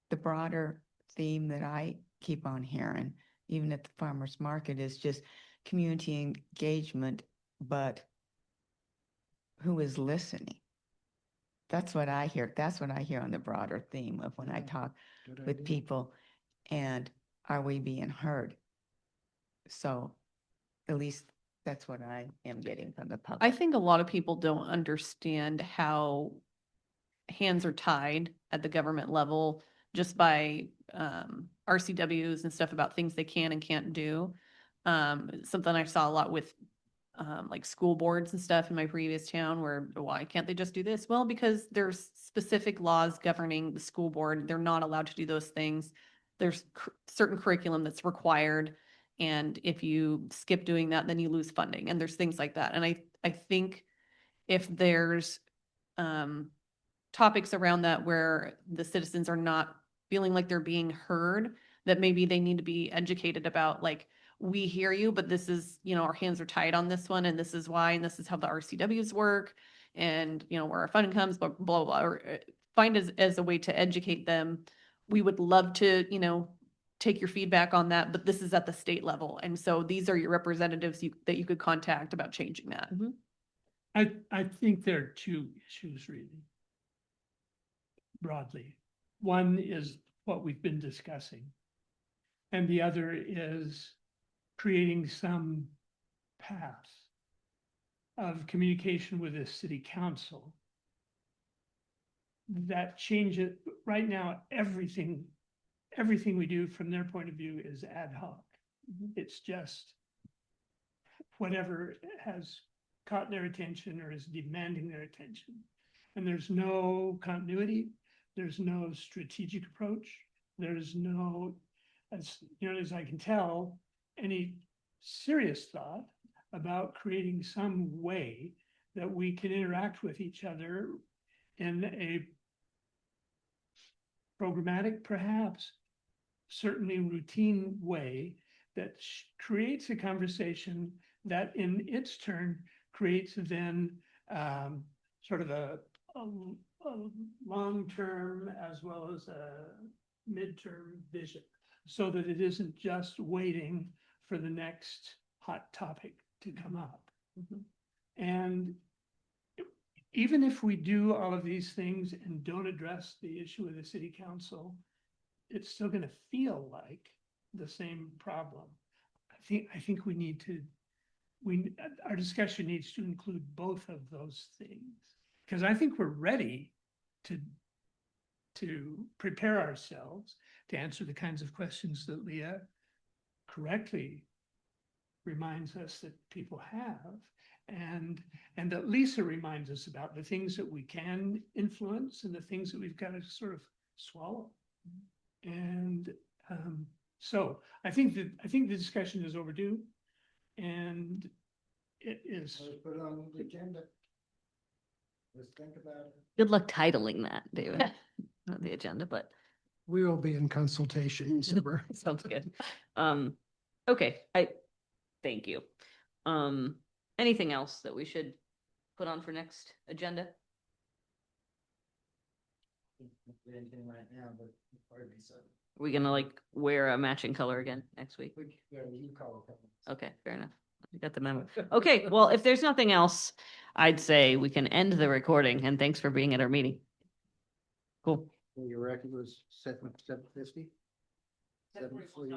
the broader theme that I keep on hearing, even at the farmer's market, is just community engagement, but who is listening? That's what I hear. That's what I hear on the broader theme of when I Yeah, talk Good with idea. people, and are we being heard? So at least that's what I am getting from the public. I think a lot of people don't understand how hands are tied at the government level just by RCWs and stuff about things they can and can't do. Something I saw a lot with like school boards and stuff in my previous town where, why can't they just do this? Well, because there's specific laws governing the school board. They're not allowed to do those things. There's certain curriculum that's required. And if you skip doing that, then you lose funding, and there's things like that. And I think if there's topics around that where the citizens are not feeling like they're being heard, that maybe they need to be educated about, like, we hear you, but this is, our hands are tied on this one, and this is why, and this is how the RCWs work, and, where our funding comes, blah, blah, blah, or find as a way to educate them. We would love to, take your feedback on that, but this is at the state level. And so these are your representatives that you could contact about changing that. I think there are two issues really. Broadly. One is what we've been discussing. And the other is creating some path of communication with the city council that changes. Right now, everything we do from their point of view is ad hoc. It's just whatever has caught their attention or is demanding their attention. And there's no continuity, there's no strategic approach, there's no as nearly as I can tell, any serious thought about creating some way that we can interact with each other in a programmatic, perhaps, certainly routine way that creates a conversation that in its turn creates then sort of a long-term as well as a midterm vision, so that it isn't just waiting for the next hot topic to come up. And even if we do all of these things and don't address the issue of the city council, it's still going to feel like the same problem. I think we need to, our discussion needs to include both of those things, because I think we're ready to prepare ourselves to answer the kinds of questions that Leah correctly reminds us that people have, and that Lisa reminds us about the things that we can influence and the things that we've got to sort of swallow. And so I think the discussion is overdue, and it is. Let's put it on the agenda. Let's think about it. Good luck titling that, David. Not the agenda, but We will be in consultation in December. sounds good. Okay, thank you. Anything else that we should put on for next agenda? Anything right now, but pardon me, so. Are we gonna like wear a matching color again next week? Yeah, you call it. Okay, fair enough. I got the memo. Okay, well, if there's nothing else, I'd say we can end the recording, and thanks for being at our meeting. Cool. Your record was 750? 740.